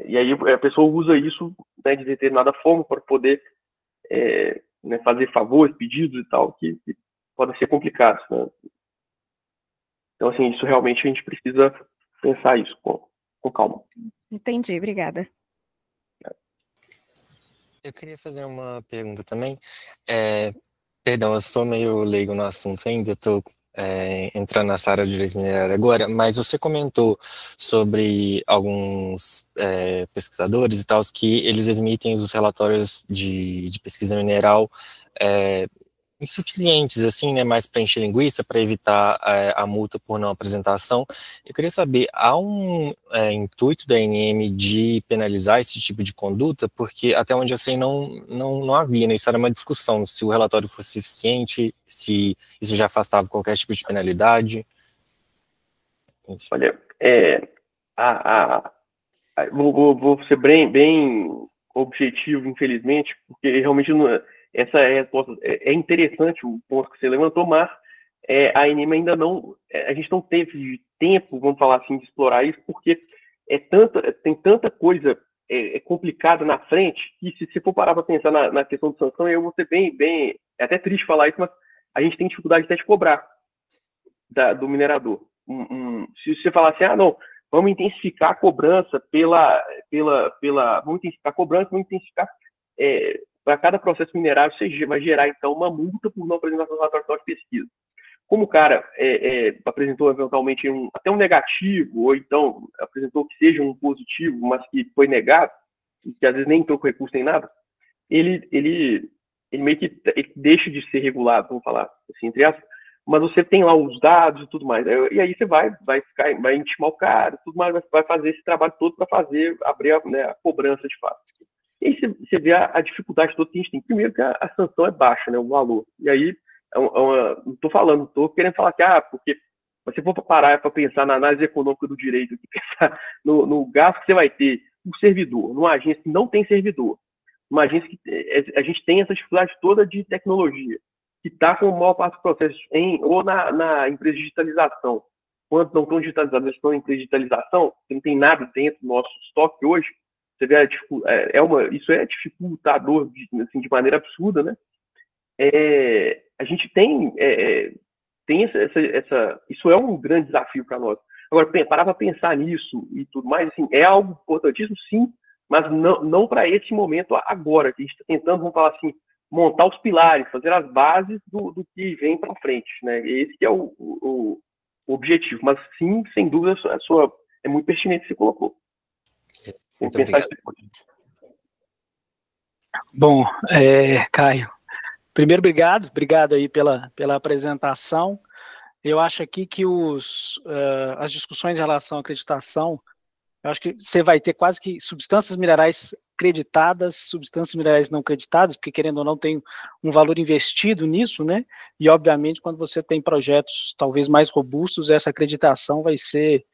A: e aí a pessoa usa isso, né, de determinada forma para poder né, fazer favores, pedidos e tal, que podem ser complicados, né? Então, assim, isso realmente a gente precisa pensar isso com calma.
D: Entendi, obrigada.
E: Eu queria fazer uma pergunta também. Perdão, eu sou meio leigo no assunto ainda, estou entrando nessa área de direito minerário agora, mas você comentou sobre alguns pesquisadores e tal, que eles emitem os relatórios de pesquisa mineral insuficientes, assim, né, mais para encher linguiça, para evitar a multa por não apresentação. Eu queria saber, há um intuito da ANM de penalizar esse tipo de conduta? Porque até onde eu sei não havia, né? Isso era uma discussão, se o relatório fosse suficiente, se isso já afastava qualquer tipo de penalidade.
A: Olha, vou ser bem objetivo, infelizmente, porque realmente essa é a resposta. É interessante o ponto que você levantou, mas a ANM ainda não, a gente não teve tempo, vamos falar assim, de explorar isso, porque tem tanta coisa complicada na frente, que se você for parar para pensar na questão de sanção, eu vou ser bem, é até triste falar isso, mas a gente tem dificuldade até de cobrar do minerador. Se você falar assim, não, vamos intensificar a cobrança vamos intensificar a cobrança, vamos intensificar para cada processo minerário, você vai gerar, então, uma multa por não apresentação do relatório de pesquisa. Como o cara apresentou eventualmente até um negativo, ou então apresentou que seja um positivo, mas que foi negado, e que às vezes nem entrou com recurso nem nada, ele meio que deixa de ser regulado, vamos falar assim, entre aspas, mas você tem lá os dados e tudo mais. E aí você vai intimar o cara, tudo mais, vai fazer esse trabalho todo para abrir a cobrança de fato. E aí você vê a dificuldade toda que a gente tem. Primeiro que a sanção é baixa, né, o valor. E aí, não estou querendo falar que, porque se você for parar para pensar na análise econômica do direito, pensar no gasto que você vai ter um servidor, numa agência que não tem servidor, uma agência que a gente tem essa dificuldade toda de tecnologia, que está com a maior parte dos processos ou na empresa de digitalização. Quando não estão digitalizados, eles estão em empresa de digitalização, que não tem nada dentro do nosso estoque hoje, você vê isso é dificultador de maneira absurda, né? A gente tem isso é um grande desafio para nós. Agora, parar para pensar nisso e tudo mais, assim, é algo importantíssimo, sim, mas não para esse momento agora, que a gente está tentando, vamos falar assim, montar os pilares, fazer as bases do que vem para frente, né? Esse que é o objetivo. Mas sim, sem dúvida, é muito pertinente o que você colocou.
E: Muito obrigado.
F: Bom, Caio, primeiro, obrigado aí pela apresentação. Eu acho aqui que as discussões em relação à acreditação, eu acho que você vai ter quase que substâncias minerais creditadas, substâncias minerais não creditadas, porque querendo ou não tem um valor investido nisso, né? E obviamente quando você tem projetos talvez mais robustos, essa acreditação vai ser,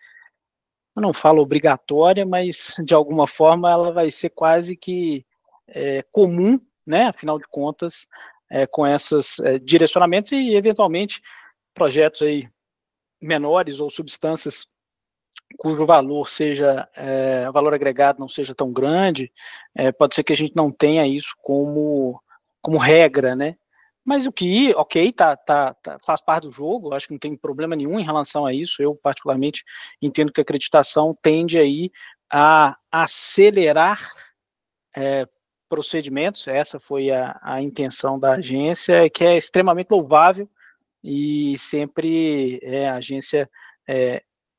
F: eu não falo obrigatória, mas de alguma forma ela vai ser quase que comum, né? Afinal de contas, com esses direcionamentos e eventualmente projetos aí menores ou substâncias cujo valor valor agregado não seja tão grande, pode ser que a gente não tenha isso como regra, né? Mas ok, faz parte do jogo, acho que não tem problema nenhum em relação a isso. Eu, particularmente, entendo que a acreditação tende aí a acelerar procedimentos, essa foi a intenção da agência, que é extremamente louvável, e sempre a agência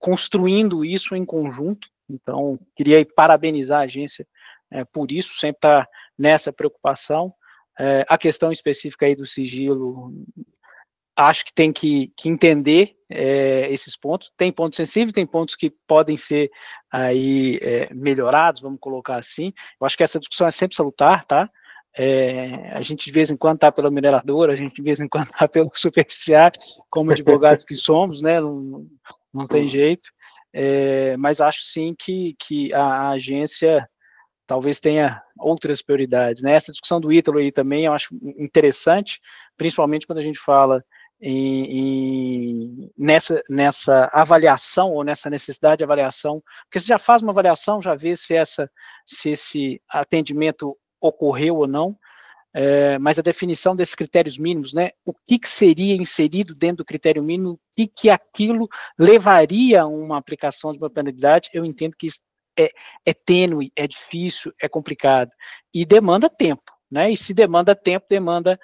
F: construindo isso em conjunto. Então, queria parabenizar a agência por isso, sempre está nessa preocupação. A questão específica aí do sigilo, acho que tem que entender esses pontos. Tem pontos sensíveis, tem pontos que podem ser aí melhorados, vamos colocar assim. Eu acho que essa discussão é sempre salutar, tá? A gente de vez em quando está pela mineradora, a gente de vez em quando está pelo superficiário, como advogados que somos, né? Não tem jeito. Mas acho sim que a agência talvez tenha outras prioridades, né? Essa discussão do Ítalo aí também eu acho interessante, principalmente quando a gente fala nessa avaliação ou nessa necessidade de avaliação, porque você já faz uma avaliação, já vê se esse atendimento ocorreu ou não, mas a definição desses critérios mínimos, né? O que seria inserido dentro do critério mínimo e que aquilo levaria a uma aplicação de uma penalidade, eu entendo que isso é tênue, é difícil, é complicado, e demanda tempo, né? E se demanda tempo, demanda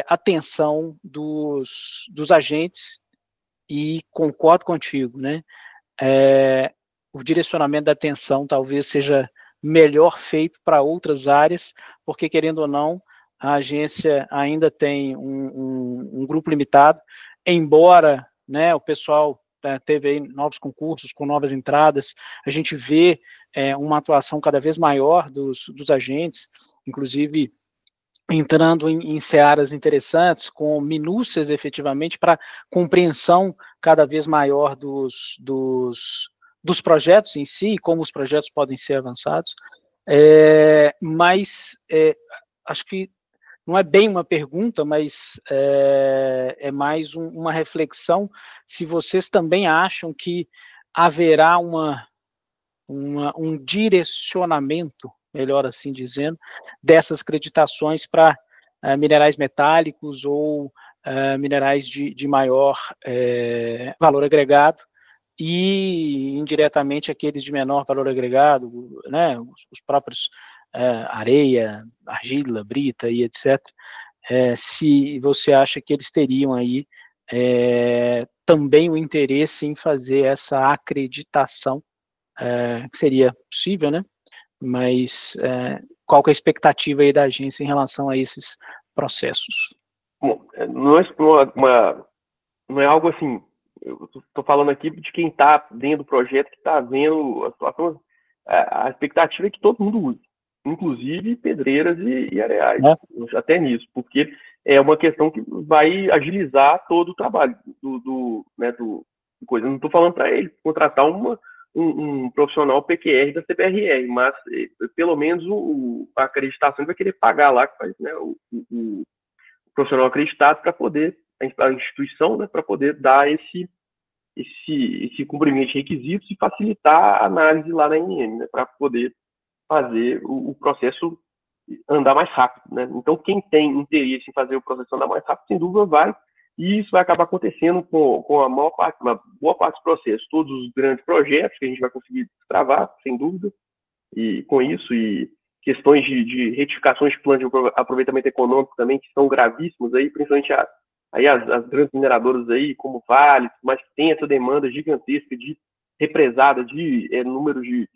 F: atenção dos agentes, e concordo contigo, né? O direcionamento da atenção talvez seja melhor feito para outras áreas, porque, querendo ou não, a agência ainda tem um grupo limitado, embora, né, o pessoal teve aí novos concursos com novas entradas, a gente vê uma atuação cada vez maior dos agentes, inclusive entrando em searas interessantes, com minúcias efetivamente para compreensão cada vez maior dos projetos em si, e como os projetos podem ser avançados, mas acho que não é bem uma pergunta, mas é mais uma reflexão, se vocês também acham que haverá um direcionamento, melhor assim dizendo, dessas creditações para minerais metálicos ou minerais de maior valor agregado, e indiretamente aqueles de menor valor agregado, né, os próprios areia, argila, brita e etc. Se você acha que eles teriam aí também o interesse em fazer essa acreditação, que seria possível, né? Mas qual que é a expectativa aí da agência em relação a esses processos?
A: Bom, não é algo assim, eu estou falando aqui de quem está dentro do projeto, que está vendo a situação. A expectativa é que todo mundo use, inclusive pedreiras e areais, até nisso, porque é uma questão que vai agilizar todo o trabalho do coisa. Eu não estou falando para ele contratar um profissional PQR da CBRR, mas pelo menos a acreditação ele vai querer pagar lá, que faz, né, o profissional acreditado, para poder, a instituição, né, para poder dar esse cumprimento de requisitos e facilitar a análise lá na NM, né, para poder fazer o processo andar mais rápido, né? Então, quem tem interesse em fazer o processo andar mais rápido, sem dúvida vai, e isso vai acabar acontecendo com uma boa parte dos processos, todos os grandes projetos que a gente vai conseguir destravar, sem dúvida, e com isso, e questões de retificações de plano de aproveitamento econômico também, que são gravíssimos aí, principalmente aí as grandes mineradoras aí, como Vale, mas que tem essa demanda gigantesca de represada, de número de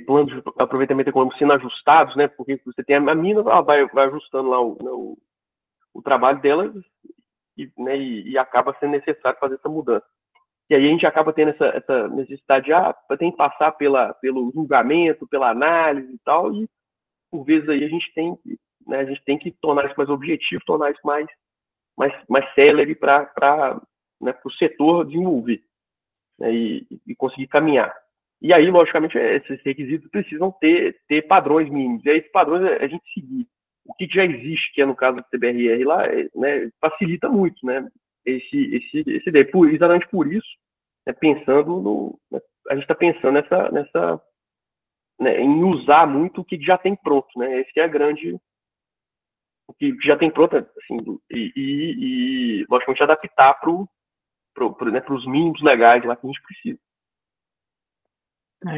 A: planos de aproveitamento econômico sendo ajustados, né? Porque você tem a mina, ela vai ajustando lá o trabalho dela e acaba sendo necessário fazer essa mudança. E aí a gente acaba tendo essa necessidade de tem que passar pelo julgamento, pela análise e tal, e por vezes aí a gente tem que tornar isso mais objetivo, tornar isso mais célere para o setor desenvolver, né, e conseguir caminhar. E aí, logicamente, esses requisitos precisam ter padrões mínimos. E aí, esses padrões a gente seguir. O que já existe, que é no caso do CBRR lá, né, facilita muito, né, esse ideia. Exatamente por isso, né, a gente está pensando em usar muito o que já tem pronto, né? Esse que é o que já tem pronto, assim, e logicamente adaptar para os mínimos legais lá que a gente precisa.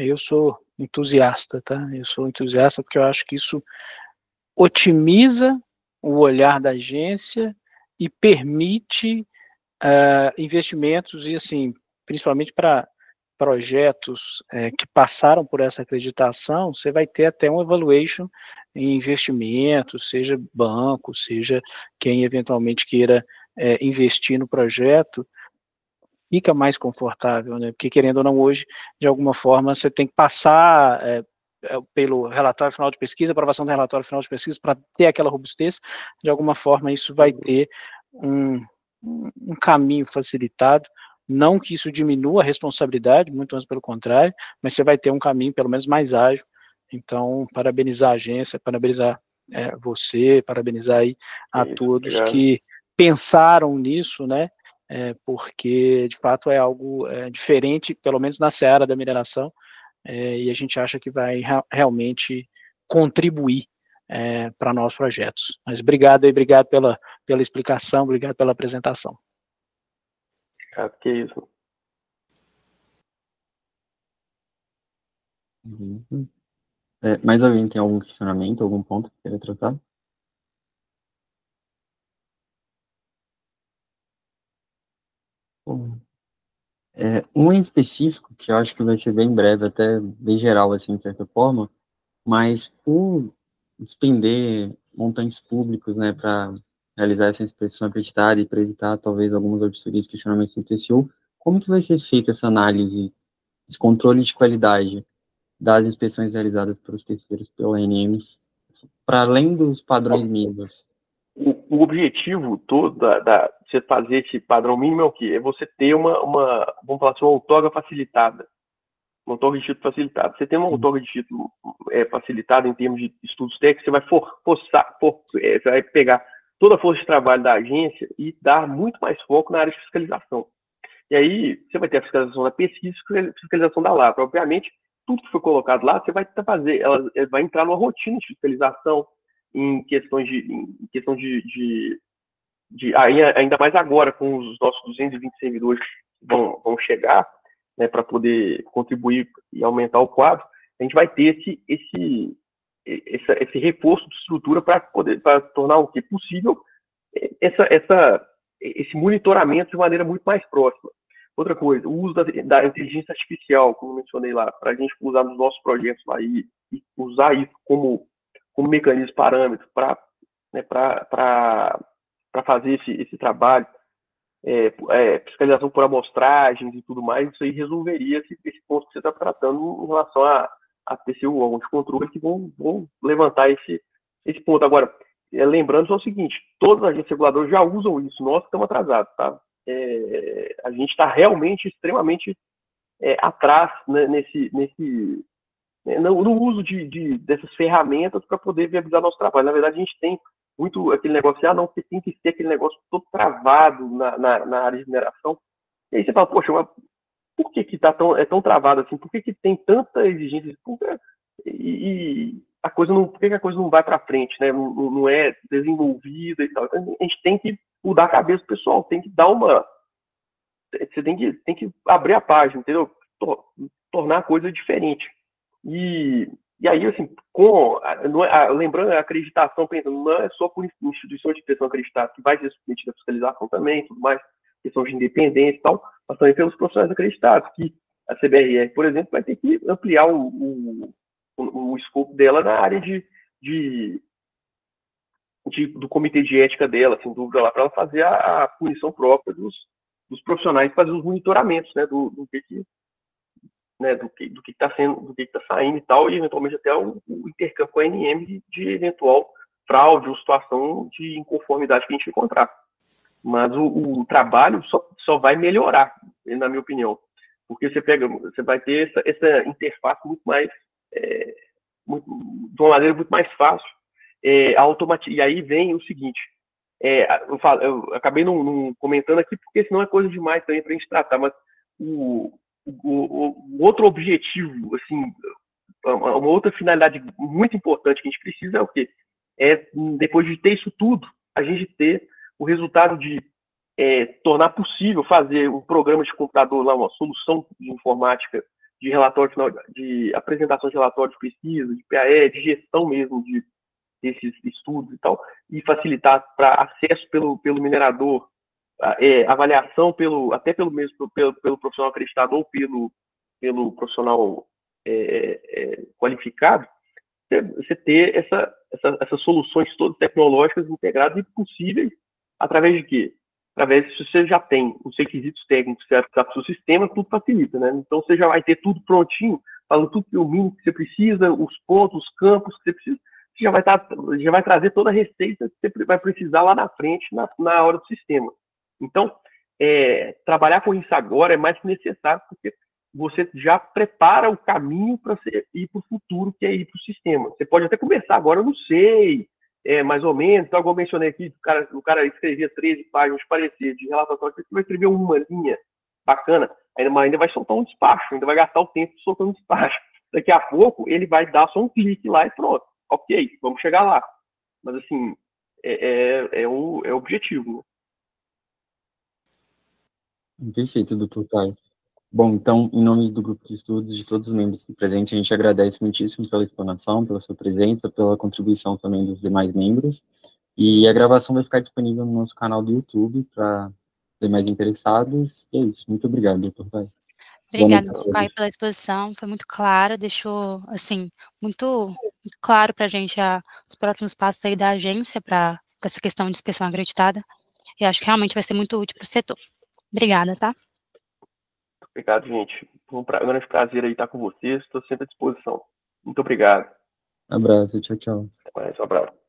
F: Eu sou entusiasta, tá? Eu sou entusiasta porque eu acho que isso otimiza o olhar da agência e permite investimentos, e assim, principalmente para projetos que passaram por essa acreditação, você vai ter até um evaluation em investimentos, seja banco, seja quem eventualmente queira investir no projeto, fica mais confortável, né? Porque, querendo ou não, hoje, de alguma forma, você tem que passar pelo relatório final de pesquisa, aprovação do relatório final de pesquisa, para ter aquela robustez. De alguma forma, isso vai ter um caminho facilitado, não que isso diminua a responsabilidade, muito antes pelo contrário, mas você vai ter um caminho, pelo menos, mais ágil. Então, parabenizar a agência, parabenizar você, parabenizar aí a todos que pensaram nisso, né? Porque, de fato, é algo diferente, pelo menos na seara da mineração, e a gente acha que vai realmente contribuir para novos projetos. Mas obrigado pela explicação, obrigado pela apresentação.
A: Que isso.
B: Mais alguém tem algum questionamento, algum ponto que queira tratar? Um em específico, que eu acho que vai ser bem breve, até bem geral, assim, de certa forma, mas por despender montantes públicos, né, para realizar essa inspeção acreditada e para evitar, talvez, algumas auditorias e questionamentos do TCU, como que vai ser feita essa análise, esse controle de qualidade das inspeções realizadas pelos terceiros, pela ANM, para além dos padrões mínimos?
A: O objetivo todo de você fazer esse padrão mínimo é o quê? É você ter vamos falar assim, uma outorga facilitada. uma outorga de título facilitado. Você tem uma outorga de título facilitada em termos de estudos técnicos, você vai você vai pegar toda a força de trabalho da agência e dar muito mais foco na área de fiscalização. E aí você vai ter a fiscalização da pesquisa e a fiscalização da lavra. Obviamente, tudo que foi colocado lá, você vai fazer, ela vai entrar numa rotina de fiscalização em questão ainda mais agora com os nossos 220 servidores que vão chegar, né, para poder contribuir e aumentar o quadro, a gente vai ter esse reforço de estrutura para tornar o que possível esse monitoramento de maneira muito mais próxima. Outra coisa, o uso da inteligência artificial, como mencionei lá, para a gente usar nos nossos projetos lá e usar isso como mecanismo, parâmetro para fazer esse trabalho, fiscalização por amostragens e tudo mais, isso aí resolveria esse ponto que você está tratando em relação a TCU, órgãos de controle, que vão levantar esse ponto. Agora, lembrando só o seguinte, todas as agências reguladoras já usam isso, nós estamos atrasados, tá? A gente está realmente extremamente atrás, né, no uso dessas ferramentas para poder viabilizar nosso trabalho. Na verdade, a gente tem muito aquele negócio não, porque tem que ser aquele negócio todo travado na área de mineração. E aí você fala, poxa, mas por que é tão travado assim? Por que tem tanta exigência? E por que a coisa não vai para frente, né? Não é desenvolvida e tal. Então, a gente tem que mudar a cabeça do pessoal, tem que dar você tem que abrir a página, entendeu? Tornar a coisa diferente. E aí, assim, lembrando, a acreditação, pensando, não é só por instituição de inspeção acreditada que vai ser submetida à fiscalização também, tudo mais, questão de independência e tal, mas também pelos profissionais acreditados, que a CBRR, por exemplo, vai ter que ampliar o escopo dela na área do comitê de ética dela, sem dúvida, lá, para ela fazer a punição própria dos profissionais, fazer os monitoramentos, né, do que está sendo, do que está saindo e tal, e eventualmente até o intercâmbio com a ANM de eventual fraude ou situação de inconformidade que a gente encontrar. Mas o trabalho só vai melhorar, na minha opinião, porque você vai ter essa interface muito mais, de uma maneira muito mais fácil, e aí vem o seguinte, eu acabei não comentando aqui, porque senão é coisa demais também para a gente tratar, mas o outro objetivo, assim, uma outra finalidade muito importante que a gente precisa é o quê? Depois de ter isso tudo, a gente ter o resultado de tornar possível fazer um programa de computador lá, uma solução de informática de relatório final, de apresentação de relatório de pesquisa, de PAE, de gestão mesmo desses estudos e tal, e facilitar para acesso pelo minerador, avaliação até pelo profissional acreditado ou pelo profissional qualificado, você ter essas soluções todas tecnológicas integradas e possíveis através de quê? Através de, se você já tem os requisitos técnicos certos para o seu sistema, tudo facilita, né? Então você já vai ter tudo prontinho, falando tudo o mínimo que você precisa, os pontos, os campos que você precisa, você já vai trazer toda a receita que você vai precisar lá na frente, na hora do sistema. Então, trabalhar com isso agora é mais que necessário, porque você já prepara o caminho para você ir para o futuro, que é ir para o sistema. Você pode até começar agora, eu não sei, mais ou menos, então eu mencionei aqui, o cara escrevia 13 páginas de parecer, de relatório, você vai escrever uma linha bacana, ainda vai soltar um despacho, ainda vai gastar o tempo soltando um despacho. Daqui a pouco, ele vai dar só um clique lá e pronto. Ok, vamos chegar lá. Mas, assim, é o objetivo,
B: né? Perfeito, doutor Caio. Bom, então, em nome do grupo de estudos, de todos os membros aqui presentes, a gente agradece muitíssimo pela explanação, pela sua presença, pela contribuição também dos demais membros. E a gravação vai ficar disponível no nosso canal do YouTube para demais interessados. E é isso. Muito obrigado, doutor Caio.
C: Obrigada, doutor Caio, pela exposição. Foi muito clara, deixou, assim, muito claro para a gente os próximos passos aí da agência para essa questão de inspeção acreditada. E acho que realmente vai ser muito útil para o setor. Obrigada, tá?
A: Obrigado, gente. Foi um grande prazer aí estar com vocês. Estou sempre à disposição. Muito obrigado.
B: Abraço, tchau, tchau.
A: Até mais, um abraço.